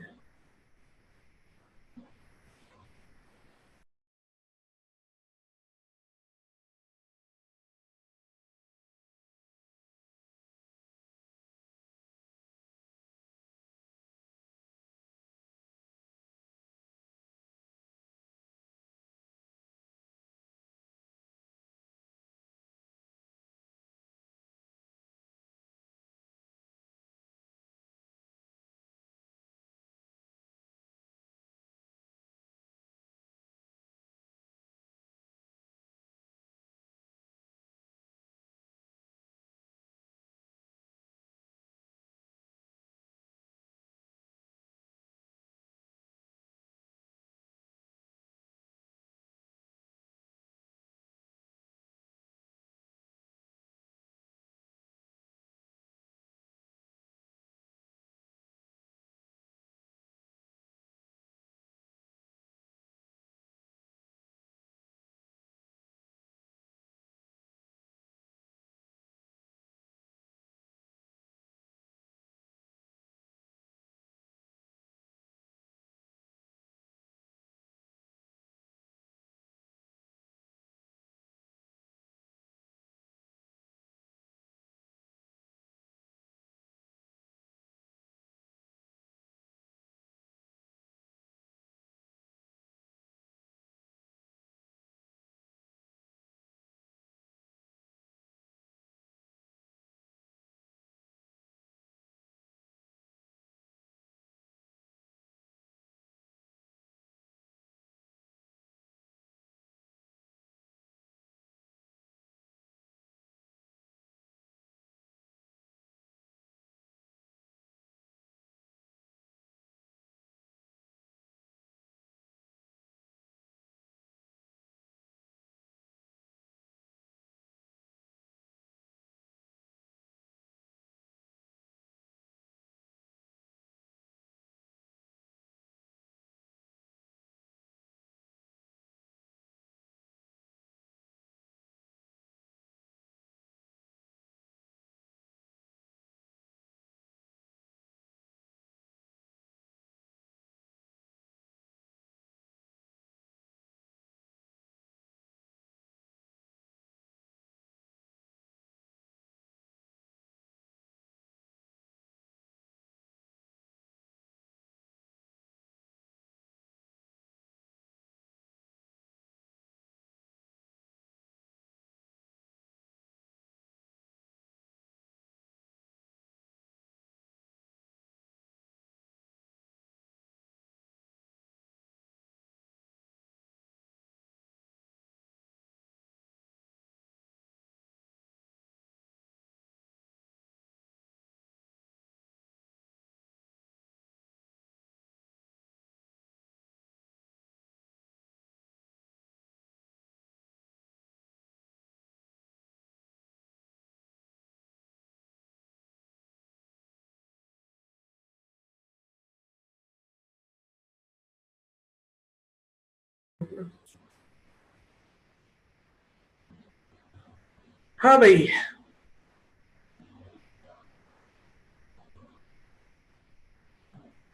हाँ भाई,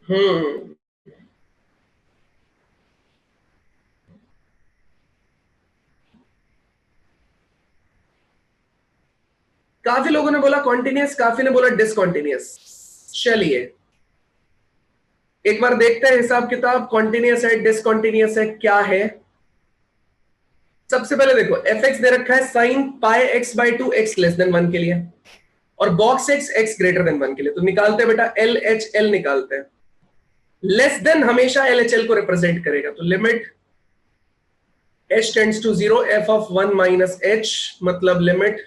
हम्म, काफी लोगों ने बोला कॉन्टिन्यूस, काफी ने बोला डिसकॉन्टिन्यूस। चलिए एक बार देखते हैं हिसाब किताब, कॉन्टिन्यूस है डिसकॉन्टिन्यूस है क्या है। सबसे पहले देखो एफ एक्स दे रखा है sine pi x by two x less then 1 के लिए, और box x x greater then 1 के लिए। तो निकालते हैं बेटा, एल एच एल निकालते हैं। लेस देन हमेशा एल एच एल को रिप्रेजेंट करेगा, तो limit h tends to 0 f of 1 minus h, मतलब limit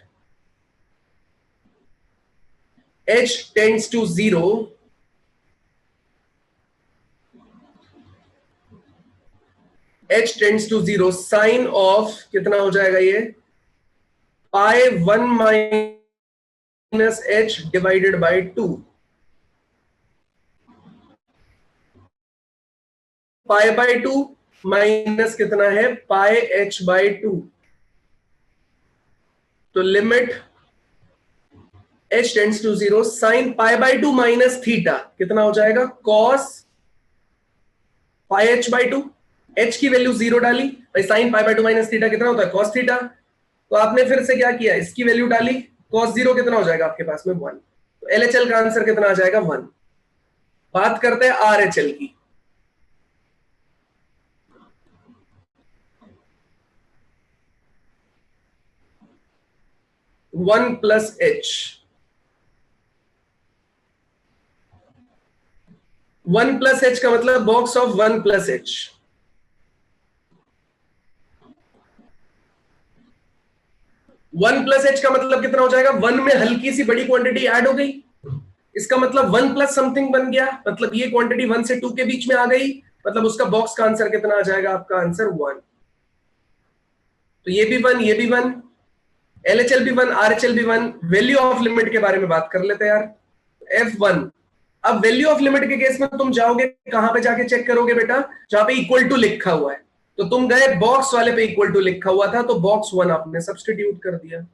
h tends to 0 h tends to 0 sine of कितना हो जाएगा ये, pi 1 minus h divided by 2। Pi by 2 minus कितना है, पाई h बाई 2। तो limit h tends to 0 sine pi by 2 minus theta कितना हो जाएगा, cos pi h by 2। h की वैल्यू 0 डाली भाई, sign pi by 2 minus theta कितना होता है, कॉस थीटा। तो आपने फिर से क्या किया, इसकी वैल्यू डाली, कॉस 0 कितना हो जाएगा आपके पास में 1। तो एलएचएल का आंसर कितना आ जाएगा 1। बात करते हैं आरएचएल की। One plus H, 1 plus H का मतलब box of 1 plus H. One plus H का मतलब कितना हो जाएगा, 1 में हल्की सी बड़ी क्वांटिटी ऐड हो गई, इसका मतलब 1 प्लस समथिंग बन गया, मतलब ये क्वांटिटी 1 से 2 के बीच में आ गई, मतलब उसका बॉक्स का आंसर कितना आ जाएगा, आपका आंसर 1। तो ये भी 1, ये भी 1, एलएचएल भी 1, आरएचएल भी 1। वैल्यू ऑफ लिमिट के बारे में बात कर लेते हैं यार, F1। अब वैल्यू ऑफ लिमिट के केस में तुम जाओगे कहां पे जाके चेक करोगे बेटा, जहां पे इक्वल टू लिखा हुआ है। तो तुम गए बॉक्स वाले पे, इक्वल टू लिखा हुआ था, तो बॉक्स 1 आपने सब्स्टिट्यूट कर दिया,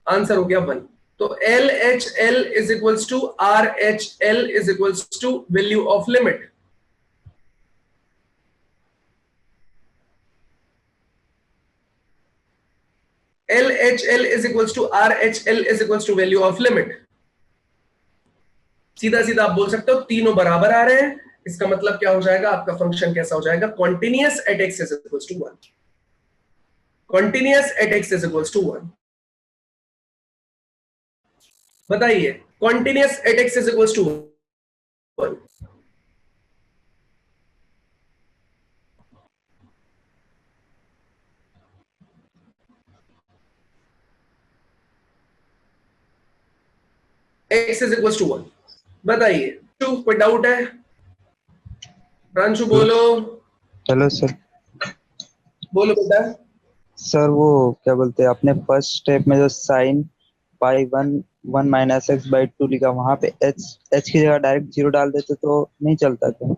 आंसर हो गया 1। तो L H L is equals to R H L is equals to value of limit. L H L is equals to R H L is equals to value of limit. सीधा सीधा आप बोल सकते हो तीनों बराबर आ रहे हैं, इसका मतलब क्या हो जाएगा, आपका फंक्शन कैसा हो जाएगा, continuous at x is equals to 1। Continuous at x is equals to 1। बताइए, continuous at x is equals to 1। X is equals to 1। बताइए, कोई डाउट है, प्रांशु बोलो। Hello sir. बोलो बेटा। सर वो क्या बोलते हैं, आपने फर्स्ट स्टेप में जो sine pi 1 minus x by 2 लिखा, वहां पे एच की जगह डायरेक्ट 0 डाल देते तो नहीं चलता क्या?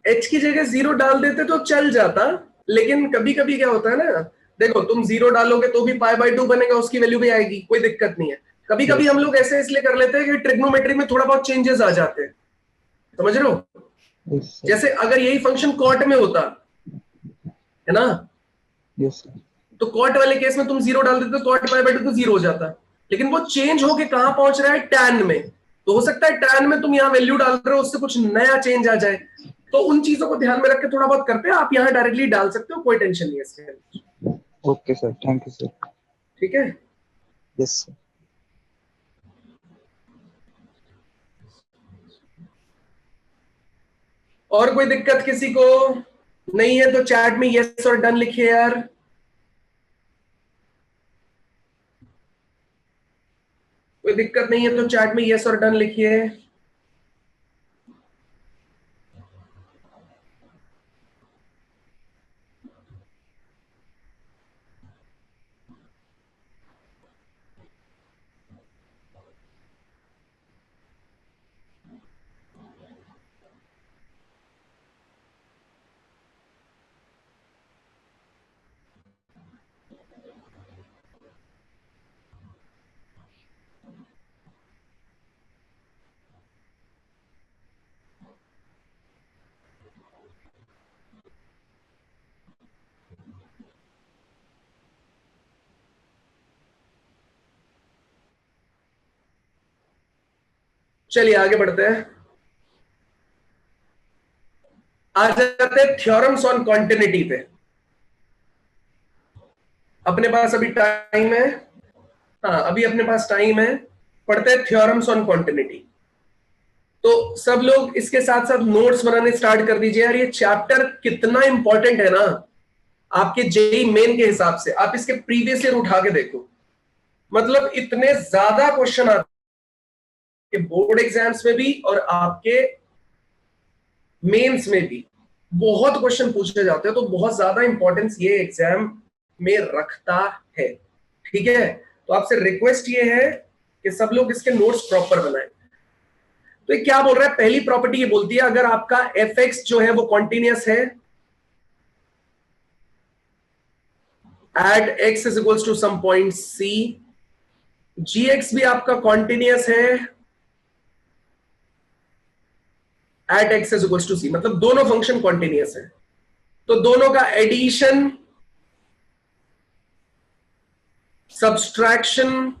एच की जगह 0 डाल देते तो चल जाता, लेकिन कभी कभी क्या होता है ना, देखो तुम 0 डालोगे तो भी पाई बाई 2 बनेगा, उसकी वैल्यू भी आएगी, कोई दिक्कत नहीं है। कभी कभी हम लोग ऐसे इसलिए कर लेते हैं कि ट्रिग्नोमेट्री में थोड़ा बहुत चेंजेस आ जाते हैं, समझ रहे हो। Yes sir. जैसे अगर यही फंक्शन कॉट में होता है ना, यस सर। तो कॉट वाले केस में तुम 0 डाल देते तो कॉट पाई बाई 2 तो 0 हो जाता, लेकिन वो चेंज होके कहां पहुंच रहा है, टैन में। तो हो सकता है टैन में तुम यहाँ वैल्यू डाल रहे हो, उससे कुछ नया चेंज आ जाए। तो उन चीजों को ध्यान में रख के थोड़ा बहुत करते हैं, आप यहाँ डायरेक्टली डाल सकते हो, कोई टेंशन नहीं है इसके। Okay sir, thank you sir. ठीक है। Yes sir. और कोई दिक्कत किसी को नहीं है तो चैट में यस और डन लिखिए यार। कोई दिक्कत नहीं है तो चैट में यस और डन लिखिए। चलिए आगे बढ़ते हैं, आ जाते हैं थ्योरम्स ऑन कॉन्टिन्यूटी पे। अपने पास अभी टाइम है, हाँ अभी अपने पास टाइम है, पढ़ते हैं थ्योरम्स ऑन कॉन्टिन्यूटी। तो सब लोग इसके साथ साथ नोट्स बनाने स्टार्ट कर दीजिए यार। ये चैप्टर कितना इंपॉर्टेंट है ना आपके जेई मेन के हिसाब से। आप इसके प्रीवियस ईयर उठा के देखो, मतलब इतने ज्यादा क्वेश्चन आते हैं बोर्ड एग्जाम्स में भी और आपके मेंस में भी बहुत क्वेश्चन पूछे जाते हैं। तो बहुत ज्यादा इंपॉर्टेंस ये एग्जाम में रखता है, ठीक है। तो आपसे रिक्वेस्ट ये है कि सब लोग इसके नोट्स प्रॉपर बनाएं। तो ये क्या बोल रहा है, पहली प्रॉपर्टी ये बोलती है अगर आपका एफ एक्स जो है वो कॉन्टिन्यूअस है at x is equals to some point c, g x भी आपका कॉन्टिन्यूअस है at x is equals to c, मतलब दोनों फंक्शन कॉन्टिन्यूअस है। तो दोनों का addition, subtraction,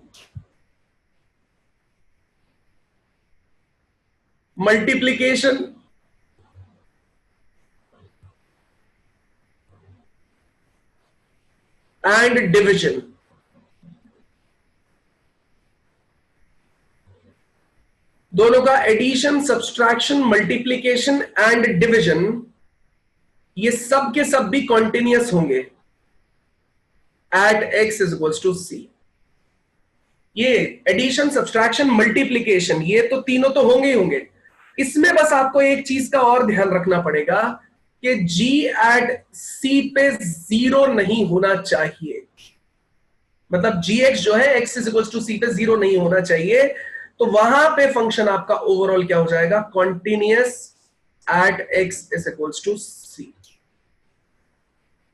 multiplication and division, दोनों का addition, subtraction, multiplication and division, ये सब के सब भी कॉन्टिन्यूअस होंगे at x is equals to c. ये एडिशन, सब्सट्रैक्शन, मल्टीप्लीकेशन ये तो तीनों तो होंगे ही होंगे। इसमें बस आपको एक चीज का और ध्यान रखना पड़ेगा कि g एट c पे जीरो नहीं होना चाहिए, मतलब gx जो है x is equals to c पे जीरो नहीं होना चाहिए। तो वहां पे फंक्शन आपका ओवरऑल क्या हो जाएगा, continuous at x is equals to c।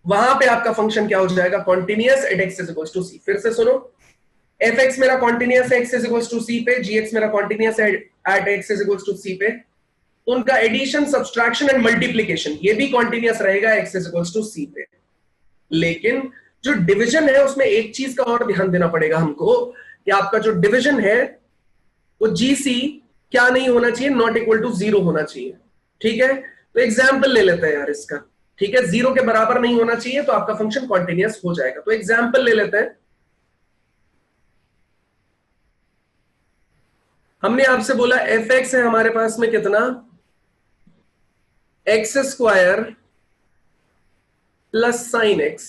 वहां पे आपका फंक्शन क्या हो जाएगा, continuous at x is equals to c। फिर से सुनो, एफ एक्स मेरा कॉन्टिन्यूअस है x is equals to c पे, जी एक्स मेरा कॉन्टिन्यूअस है at x is equals to c पे। उनका एडिशन, सब्सट्रैक्शन एंड मल्टीप्लीकेशन ये भी कॉन्टिन्यूअस रहेगा x is equals to c पे। लेकिन जो डिवीजन है उसमें एक चीज का और ध्यान देना पड़ेगा हमको कि आपका जो डिवीजन है वो GC क्या नहीं होना चाहिए, नॉट इक्वल टू जीरो होना चाहिए, ठीक है। तो एग्जाम्पल ले लेते हैं यार इसका, ठीक है। जीरो के बराबर नहीं होना चाहिए तो आपका फंक्शन कॉन्टिन्यूअस हो जाएगा। तो एग्जाम्पल ले लेते हैं। हमने आपसे बोला एफ एक्स है हमारे पास में कितना, x square plus sine x.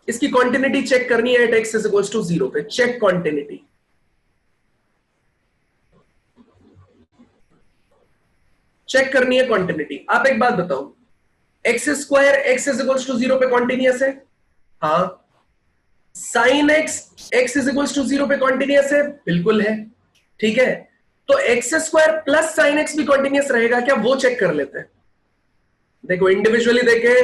इसकी कॉन्टिन्यूटी चेक करनी है at x is equals to zero पे। चेक कॉन्टिन्यूटी, चेक करनी है कॉन्टिन्यूटी। आप एक बात बताओ, x square x is equals to zero पे कॉन्टिन्यूअस है, हाँ। Sine x x is equals to zero पे कॉन्टिन्यूअस है, बिल्कुल है, ठीक है। तो x square plus sine x भी कॉन्टिन्यूअस रहेगा क्या, वो चेक कर लेते हैं। देखो इंडिविजुअली देखे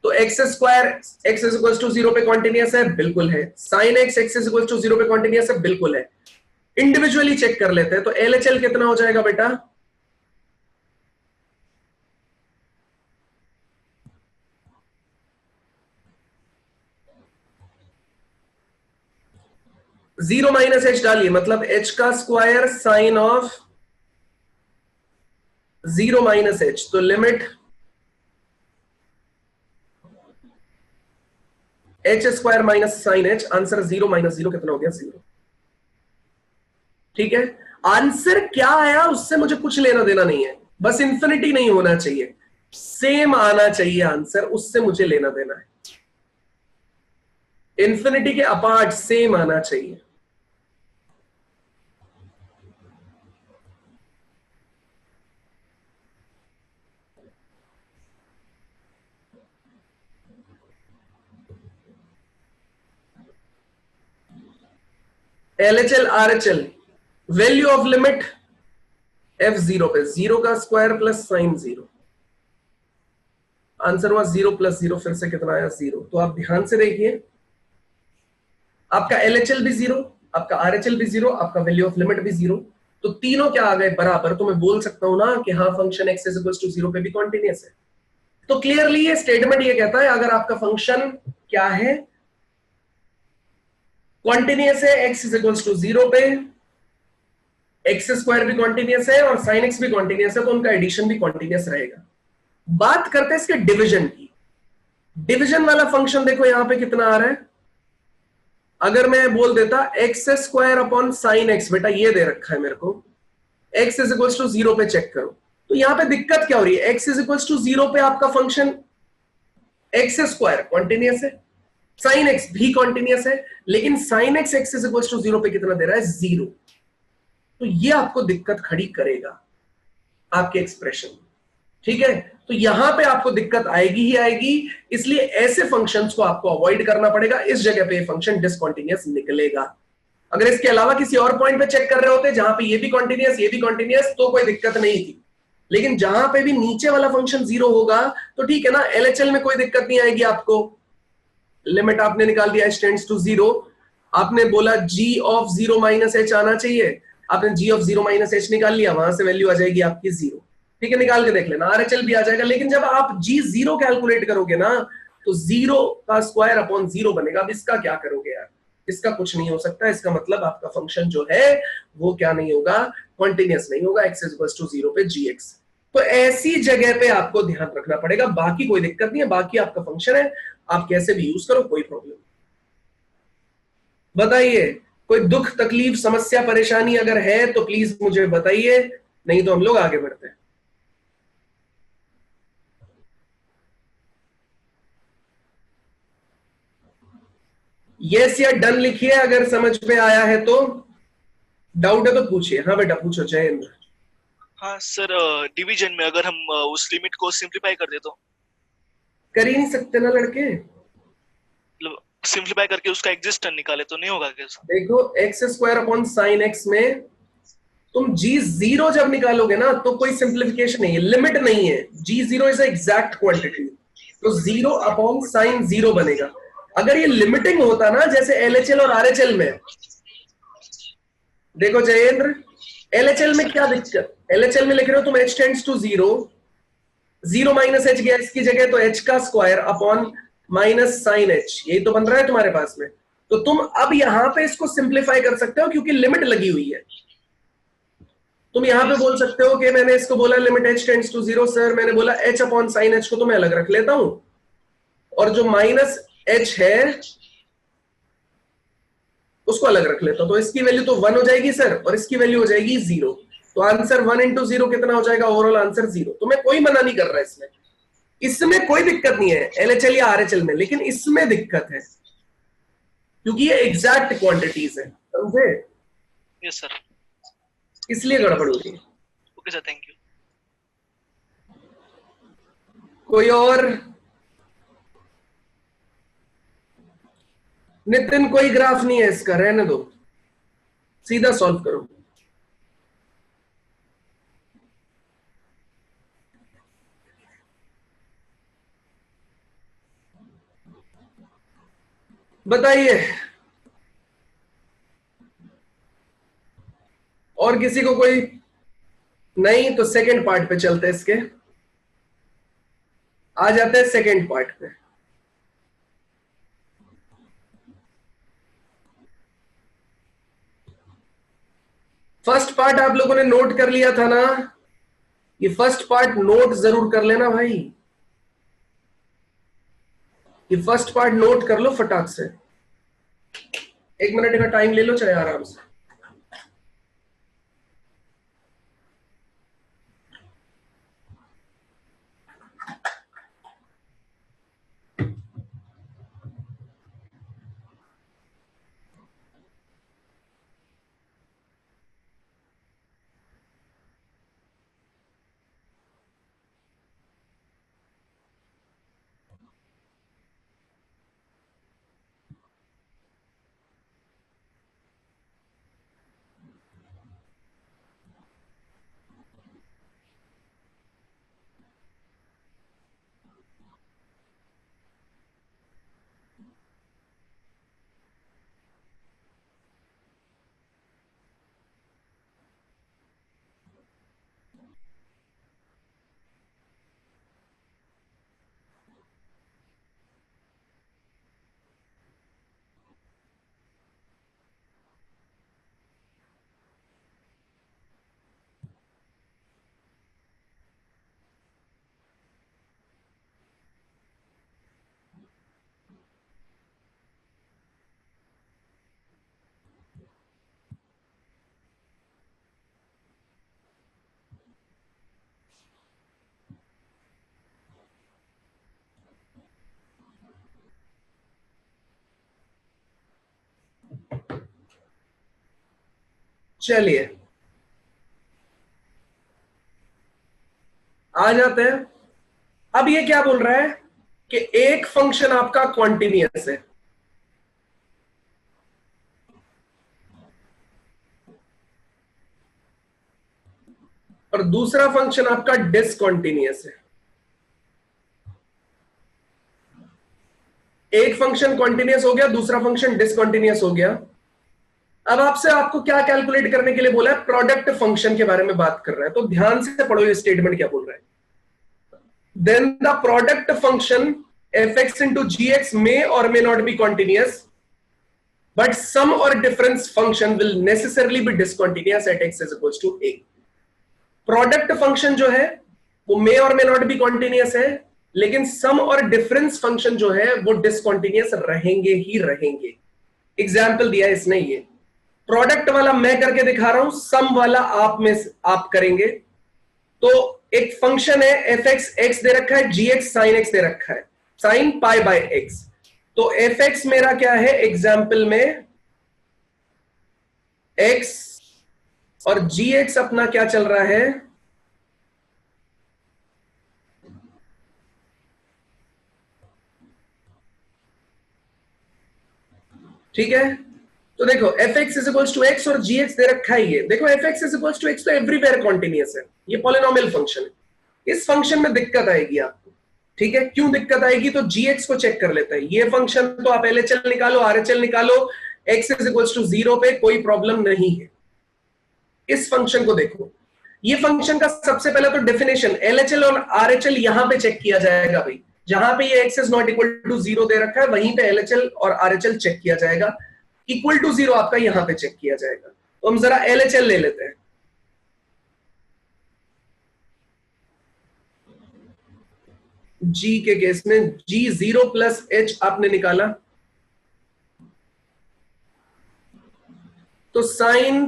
तो x square x is equals to zero पे कॉन्टिन्यूअस है, बिल्कुल है। Sine x x is equals to zero पे कॉन्टिन्यूअस है, बिल्कुल है। इंडिविजुअली चेक कर लेते हैं। तो LHL कितना हो जाएगा बेटा, जीरो माइनस एच डालिए, मतलब एच का square sine of zero minus h. तो limit h square minus sine h, answer zero minus zero कितना हो गया, जीरो, ठीक है। आंसर क्या आया उससे मुझे कुछ लेना देना नहीं है, बस इंफिनिटी नहीं होना चाहिए, सेम आना चाहिए आंसर, उससे मुझे लेना देना है। इंफिनिटी के अपार्ट सेम आना चाहिए। LHL RHL, value of limit f zero पे, जीरो का square plus sine zero, answer हुआ जीरो प्लस जीरो, फिर से कितना आया, जीरो। तो आप ध्यान से देखिए, आपका LHL भी जीरो, आपका RHL भी जीरो, आपका वैल्यू ऑफ लिमिट भी जीरो। तो तीनों क्या आ गए, बराबर। तो मैं बोल सकता हूं ना कि हाँ function x is equals to zero पे भी कॉन्टिन्यूअस है। तो क्लियरली ये स्टेटमेंट ये कहता है अगर आपका फंक्शन क्या है, कॉन्टिन्यूअस है x is equals to zero पे, एक्स स्क्वायर भी कॉन्टिन्यूस है और साइन एक्स भी कॉन्टिन्यूस है, तो उनका एडिशन भी कॉन्टिन्यूस रहेगा। बात करते हैं इसके डिवीजन की। डिवीजन वाला फंक्शन देखो यहां पे कितना आ रहा है। अगर मैं बोल देता x square upon sine x, बेटा ये दे रखा है मेरे को, एक्स इज इक्वल टू 0 पे चेक करो, तो यहां पे दिक्कत क्या हो रही है? एक्स इज इक्वल टू 0 पे आपका फंक्शन एक्स स्क्वायर कॉन्टिन्यूस है, साइन एक्स भी कॉन्टिन्यूस है, लेकिन sine x x is equal to 0 पे कितना दे रहा है? 0। तो ये आपको दिक्कत खड़ी करेगा आपके एक्सप्रेशन, ठीक है? तो यहां पे आपको दिक्कत आएगी ही आएगी, इसलिए ऐसे फंक्शंस को आपको अवॉइड करना पड़ेगा। इस जगह पे फंक्शन डिसकंटीन्यूअस निकलेगा। अगर इसके अलावा किसी और पॉइंट पे चेक कर रहे होते जहां पे ये भी कॉन्टिन्यूअस ये भी कॉन्टिन्यूअस, तो कोई दिक्कत नहीं थी, लेकिन जहां पे भी नीचे वाला फंक्शन 0 होगा तो ठीक है ना, एलएचएल में कोई दिक्कत नहीं आएगी आपको। लिमिट आपने निकाल दिया h टेंड्स टू 0, आपने बोला g ऑफ 0 माइनस h आना चाहिए, आपने g ऑफ 0 माइनस h निकाल लिया, वहां से वैल्यू आ जाएगी आपकी 0, ठीक है? निकाल के देख लेना, आरएचएल भी आ जाएगा। लेकिन जब आप g0 कैलकुलेट करोगे ना, तो 0 का स्क्वायर अपॉन 0 बनेगा। अब इसका क्या करोगे यार? इसका कुछ नहीं हो सकता। इसका मतलब आपका फंक्शन जो है वो क्या नहीं होगा? कॉन्टिन्यूअस नहीं होगा। x इज इक्वल टू 0 पे gx। तो ऐसी जगह पे आपको ध्यान रखना पड़ेगा, बाकी कोई दिक्कत नहीं है, बाकी आपका फंक्शन है, आप कैसे भी यूज करो, कोई प्रॉब्लम। बताइए, कोई दुख तकलीफ समस्या परेशानी अगर है तो प्लीज मुझे बताइए, नहीं तो हम लोग आगे बढ़ते हैं। यस या डन लिखिए अगर समझ में आया है तो। डाउट है तो पूछिए। हाँ बेटा पूछो जयेंद्र। हाँ सर, डिवीजन में अगर हम उस लिमिट को सिंप्लीफाई कर दे तो? कर ही नहीं सकते ना लड़के। मतलब सिंप्लीफाई करके उसका एग्जिस्टेंस निकाले तो नहीं होगा क्या? देखो x square upon sine x में तुम g0 जब निकालोगे ना तो कोई सिंप्लीफिकेशन नहीं है, लिमिट नहीं है। g0 इज एग्जैक्ट क्वांटिटी, तो 0 अपॉन साइन 0 बनेगा। अगर ये लिमिटिंग होता ना, जैसे एलएचएल और आरएचएल में, देखो जयेंद्र, एलएचएल में क्या दिक्कत? एलएचएल में लिख रहे हो तुम h tends to 0, 0 minus h गया इसकी जगह, तो h का square upon minus sine h, यही तो बन रहा है तुम्हारे पास में। तो तुम अब यहां पे इसको सिंप्लीफाई कर सकते हो क्योंकि लिमिट लगी हुई है। तुम यहां पे बोल सकते हो कि मैंने इसको बोला limit h tends to 0, sir मैंने बोला h अपॉन साइन h को तो मैं अलग रख लेता हूं, और जो माइनस h है उसको अलग रख लेता हूं, तो इसकी वैल्यू तो 1 हो जाएगी सर, और इसकी वैल्यू हो जाएगी 0। तो आंसर 1 इंटू 0 कितना हो जाएगा? Overall answer 0। तो मैं कोई मना नहीं कर रहा इसमें, इसमें कोई दिक्कत नहीं है एलएचएल या आरएचएल में, लेकिन इसमें दिक्कत है क्योंकि ये एग्जैक्ट क्वांटिटीज है, समझे? Yes sir. इसलिए गड़बड़ हो रही है। Okay sir, thank you. कोई और? नितिन कोई ग्राफ नहीं है इसका, रहने दो, सीधा सॉल्व करो। बताइए, और किसी को कोई नहीं? तो सेकंड पार्ट पे चलते हैं, इसके आ जाते हैं सेकंड पार्ट पे। फर्स्ट पार्ट आप लोगों ने नोट कर लिया था ना? ये फर्स्ट पार्ट नोट जरूर कर लेना भाई, ये फर्स्ट पार्ट नोट कर लो फटाक से। 1 मिनट का टाइम ले लो चाहे आराम से। चलिए आ जाते हैं। अब ये क्या बोल रहा है कि एक फंक्शन आपका कॉन्टिन्यूअस है और दूसरा फंक्शन आपका डिसकॉन्टिन्यूअस है। एक फंक्शन कॉन्टिन्यूअस हो गया, दूसरा फंक्शन डिसकॉन्टिन्यूअस हो गया। अब आपसे आपको क्या कैलकुलेट करने के लिए बोला है? प्रोडक्ट फंक्शन के बारे में बात कर रहा है। तो ध्यान से पढ़ो ये स्टेटमेंट क्या बोल रहा है। Then the product function fx into gx may or may not be continuous, but sum or difference function will necessarily be discontinuous at x is equals to a. Product function जो है वो मे और may not be continuous है, लेकिन सम और difference function जो है वो डिसकॉन्टिन्यूअस रहेंगे ही रहेंगे। एग्जाम्पल दिया है इसने, ये प्रोडक्ट वाला मैं करके दिखा रहा हूं, सम वाला आप करेंगे। तो एक फंक्शन है एफ एक्स, एक्स दे रखा है, जी एक्स साइन एक्स दे रखा है, साइन पाई बाय एक्स। तो एफ एक्स मेरा क्या है एग्जाम्पल में एक्स, और जी एक्स अपना क्या चल रहा है, ठीक है। तो देखो f x is equals to x और जी एक्स दे रखा है ये। देखो f x is equals to x तो एवरीवेयर कॉन्टिन्यूअस है, ये पॉलिनोमियल फंक्शन है। इस फंक्शन में दिक्कत आएगी आपको, ठीक है। क्यों दिक्कत आएगी? तो जी एक्स को चेक कर लेता है। ये फंक्शन तो आप एलएचएल निकालो, आरएचएल निकालो, एक्स इज इक्वल्स टू 0 पे कोई प्रॉब्लम नहीं है। इस फंक्शन को देखो, ये फंक्शन का सबसे पहले तो डेफिनेशन एलएचएल और आरएचएल यहां पे चेक किया जाएगा भाई। जहां पे ये x is not equal to 0 दे रखा है वहीं पे एलएचएल और आरएचएल चेक किया जाएगा। इक्वल टू 0 आपका यहां पे चेक किया जाएगा। तो हम जरा एलएचएल ले लेते हैं। जी के केस में जी 0 प्लस एच आपने निकाला तो sine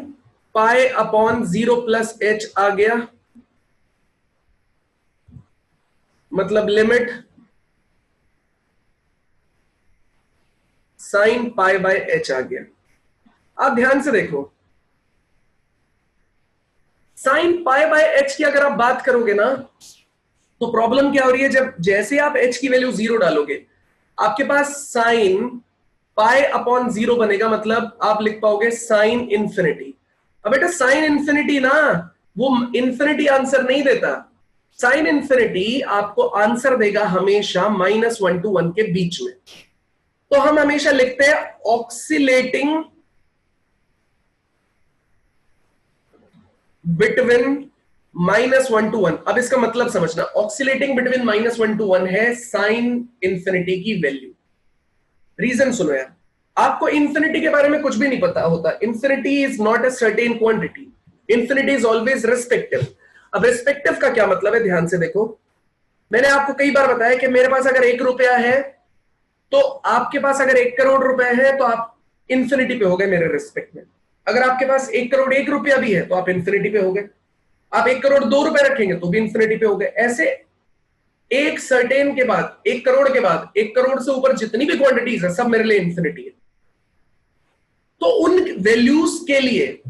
pi upon 0 plus h आ गया, मतलब limit sine pi by h आ गया। आप ध्यान से देखो, साइन पाई बाय एच की अगर आप बात करोगे ना तो प्रॉब्लम क्या हो रही है, जब जैसे आप एच की वैल्यू 0 डालोगे आपके पास साइन पाई अपॉन 0 बनेगा, मतलब आप लिख पाओगे साइन इंफिनिटी। अब बेटा साइन इंफिनिटी ना वो इंफिनिटी आंसर नहीं देता, साइन इंफिनिटी आपको आंसर देगा हमेशा -1 to 1 के बीच में। तो हम हमेशा लिखते हैं ऑक्सीलेटिंग बिटवीन -1 to 1। अब इसका मतलब समझना, ऑक्सीलेटिंग बिटवीन -1 to 1 है साइन इंफिनिटी की वैल्यू। रीजन सुनो यार, आपको इंफिनिटी के बारे में कुछ भी नहीं पता होता। Infinity is not a certain quantity, infinity is always respective. अब रिस्पेक्टिव का क्या मतलब है, ध्यान से देखो। मैंने आपको कई बार बताया कि मेरे पास अगर 1 रुपया है तो आपके पास अगर 1 करोड़ रुपए है तो आप इंफिनिटी पे हो गए मेरे रिस्पेक्ट में। अगर आपके पास 1 करोड़ 1 रुपया भी है तो आप इंफिनिटी पे हो गए। आप 1 करोड़ 2 रुपए रखेंगे तो भी इंफिनिटी पे हो गए। ऐसे एक सर्टेन के बाद, 1 करोड़ के बाद 1 करोड़ से ऊपर जितनी भी क्वांटिटीज है सब मेरे लिए इंफिनिटी है। तो उन वैल्यूज के लिए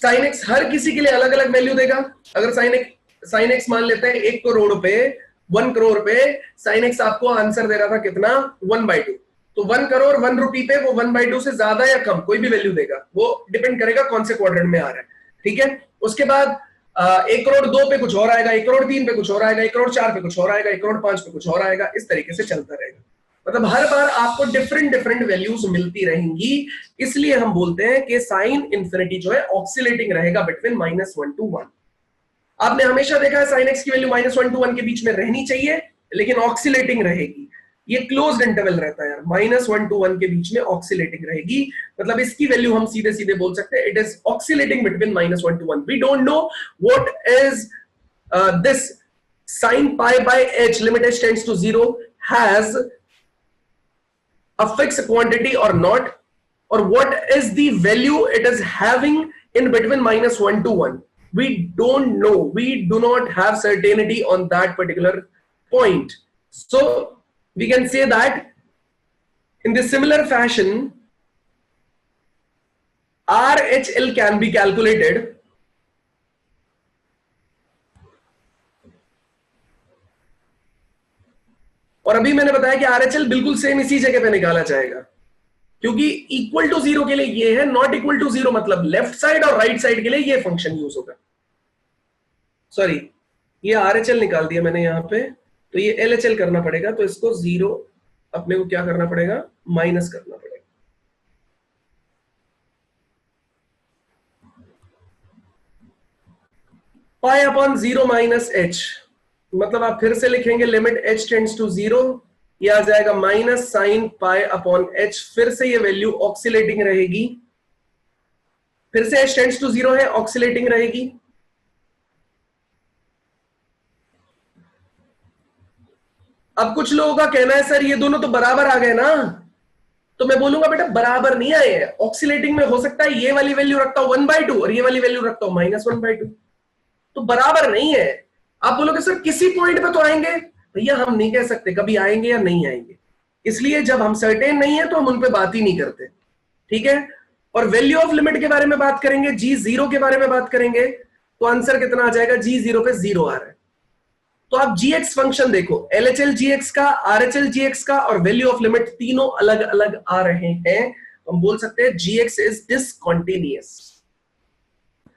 साइन एक्स हर किसी के लिए अलग अलग वैल्यू देगा। अगर साइन एक्स मान लेते हैं 1 करोड़ पे 1 करोड़ पे साइन एक्स आपको आंसर दे रहा था कितना, 1/2। तो 1 करोड़ 1 रुपी पे वो 1/2 से ज्यादा या कम कोई भी वैल्यू देगा, वो डिपेंड करेगा कौन से क्वाड्रेंट में आ रहा है, ठीक है। उसके बाद 1 करोड़ 2 पे कुछ और आएगा, 1 करोड़ 3 पे कुछ और आएगा, 1 करोड़ 4 पे कुछ और आएगा, 1 करोड़ 5 पे कुछ और आएगा। इस तरीके से चलता रहेगा। मतलब हर बार आपको डिफरेंट वैल्यूज मिलती रहेंगी। इसलिए हम बोलते हैं कि साइन इंफिनिटी जो है ऑक्सीलेटिंग रहेगा बिटवीन -1 to 1। आपने हमेशा देखा है साइन एक्स की वैल्यू -1 to 1 के बीच में रहनी चाहिए, लेकिन ऑक्सीलेटिंग रहेगी। ये क्लोज्ड इंटरवल रहता है यार, -1 to 1 के बीच में ऑक्सीलेटिंग रहेगी। मतलब इसकी वैल्यू हम सीधे सीधे बोल सकते हैं it is oscillating between -1 to 1। We don't know what is this sine pi by h limit h tends to 0 has a fixed quantity or not, or what is the value it is having in between -1 to 1. We don't know, we do not have certainty on that particular point. So we can say that in the similar fashion RHL can be calculated और अभी मैंने बताया कि RHL बिल्कुल same इसी जगह पे निकाला जाएगा, क्योंकि इक्वल टू जीरो के लिए ये है, नॉट इक्वल टू जीरो मतलब लेफ्ट साइड और राइट साइड के लिए ये फंक्शन यूज होगा। सॉरी, ये RHL निकाल दिया मैंने यहां पे, तो ये LHL करना पड़ेगा, तो इसको जीरो अपने को क्या करना पड़ेगा, माइनस करना पड़ेगा। Pi upon zero minus h, मतलब आप फिर से लिखेंगे limit h tends to zero, ये आ जाएगा minus sine pi upon h, फिर से ये वैल्यू ऑक्सीलेटिंग रहेगी, फिर से h टेंड्स टू जीरो है, ऑक्सीलेटिंग रहेगी। अब कुछ लोगों का कहना है सर ये दोनों तो बराबर आ गए ना, तो मैं बोलूंगा बेटा बराबर नहीं आए हैं, ऑक्सीलेटिंग में हो सकता है ये वाली वैल्यू रखता हूं 1/2 और ये वाली वैल्यू रखता हूं -1/2, तो बराबर नहीं है। आप बोलोगे सर किसी पॉइंट पे तो आएंगे, भैया हम नहीं कह सकते कभी आएंगे या नहीं आएंगे, इसलिए जब हम सर्टेन नहीं है तो हम उन पे बात ही नहीं करते, ठीक है। और वैल्यू ऑफ लिमिट के बारे में बात करेंगे, G0 के बारे में बात करेंगे, तो आंसर कितना आ जाएगा, G0 पे 0 आ रहा है। तो आप gx फंक्शन देखो, LHL gx का, RHL gx का और वैल्यू ऑफ लिमिट तीनों अलग अलग आ रहे हैं, हम बोल सकते हैं gx इज डिसकंटीन्यूअस।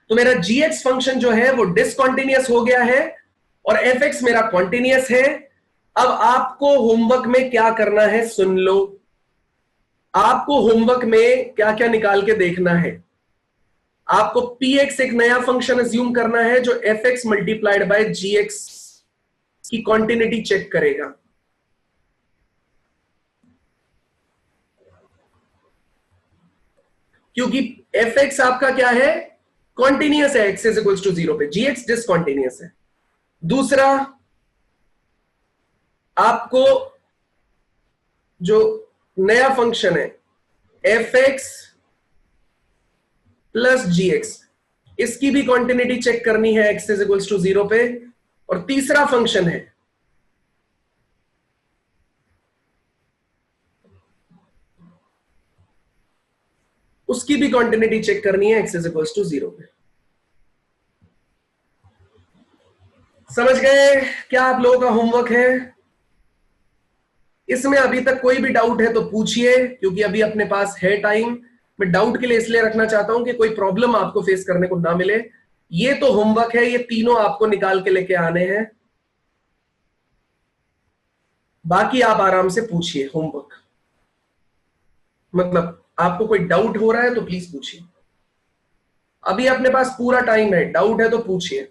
तो मेरा gx फंक्शन जो है वो डिसकंटीन्यूअस हो गया है और fx मेरा कॉन्टिन्यूअस है। अब आपको होमवर्क में क्या करना है सुन लो, आपको होमवर्क में क्या क्या निकाल के देखना है। आपको px एक नया फंक्शन अज्यूम करना है जो fx मल्टीप्लाइड बाय gx की कॉन्टिन्यूटी चेक करेगा। क्योंकि fx आपका क्या है, कॉन्टिन्यूअस है, x इज इक्वल्स टू 0 पे, gx डिसकंटीन्यूअस है। दूसरा, आपको जो नया फंक्शन है fx प्लस gx, इसकी भी कॉन्टिन्यूटी चेक करनी है x इज इक्वल्स टू 0 पे। और तीसरा फंक्शन है उसकी भी कॉन्टिन्यूटी चेक करनी है x इज इक्वल्स टू 0 पे। समझ गए क्या आप लोगों का होमवर्क है? इसमें अभी तक कोई भी डाउट है तो पूछिए, क्योंकि अभी अपने पास है टाइम। मैं डाउट के लिए इसलिए रखना चाहता हूं कि कोई प्रॉब्लम आपको फेस करने को ना मिले। ये तो होमवर्क है, ये तीनों आपको निकाल के लेके आने हैं, बाकी आप आराम से पूछिए होमवर्क। मतलब आपको कोई डाउट हो रहा है तो प्लीज पूछिए, अभी अपने पास पूरा टाइम है, डाउट है तो पूछिए।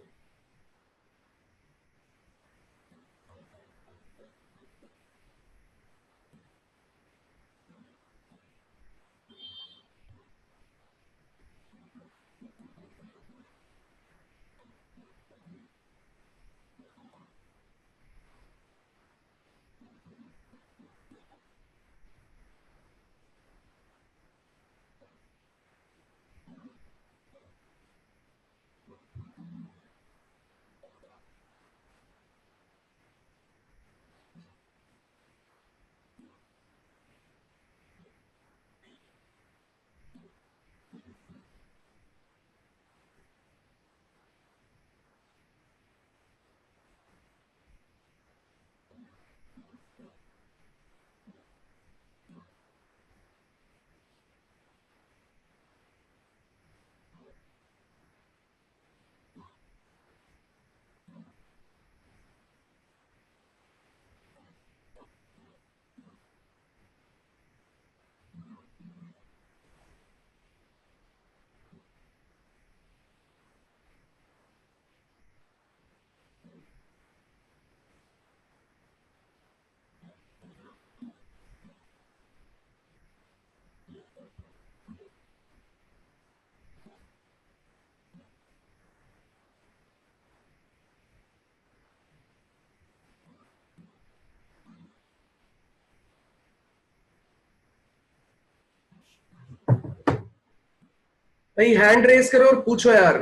भाई हैंड रेस करो और पूछो यार।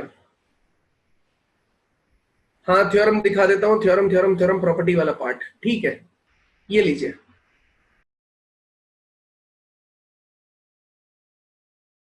हाँ थ्योरम दिखा देता हूं, थ्योरम प्रॉपर्टी वाला पार्ट, ठीक है ये लीजिए।